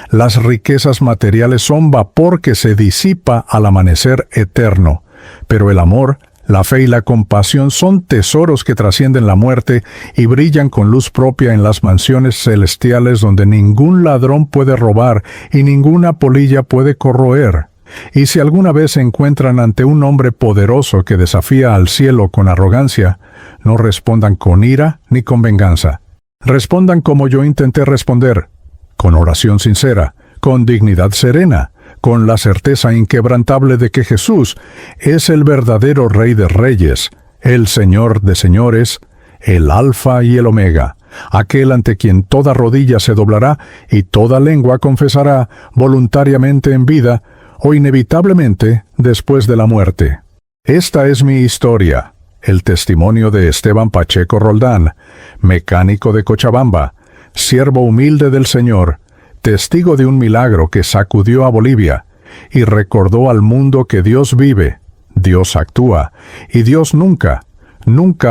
Las riquezas materiales son vapor que se disipa al amanecer eterno. Pero el amor, la fe y la compasión son tesoros que trascienden la muerte y brillan con luz propia en las mansiones celestiales donde ningún ladrón puede robar y ninguna polilla puede corroer. Y si alguna vez se encuentran ante un hombre poderoso que desafía al cielo con arrogancia, no respondan con ira ni con venganza. Respondan como yo intenté responder, con oración sincera, con dignidad serena, con la certeza inquebrantable de que Jesús es el verdadero Rey de Reyes, el Señor de Señores, el Alfa y el Omega, aquel ante quien toda rodilla se doblará y toda lengua confesará voluntariamente en vida o inevitablemente después de la muerte. Esta es mi historia, el testimonio de Esteban Pacheco Roldán, mecánico de Cochabamba, siervo humilde del Señor, testigo de un milagro que sacudió a Bolivia y recordó al mundo que Dios vive, Dios actúa, y Dios nunca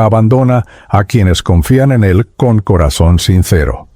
abandona a quienes confían en Él con corazón sincero.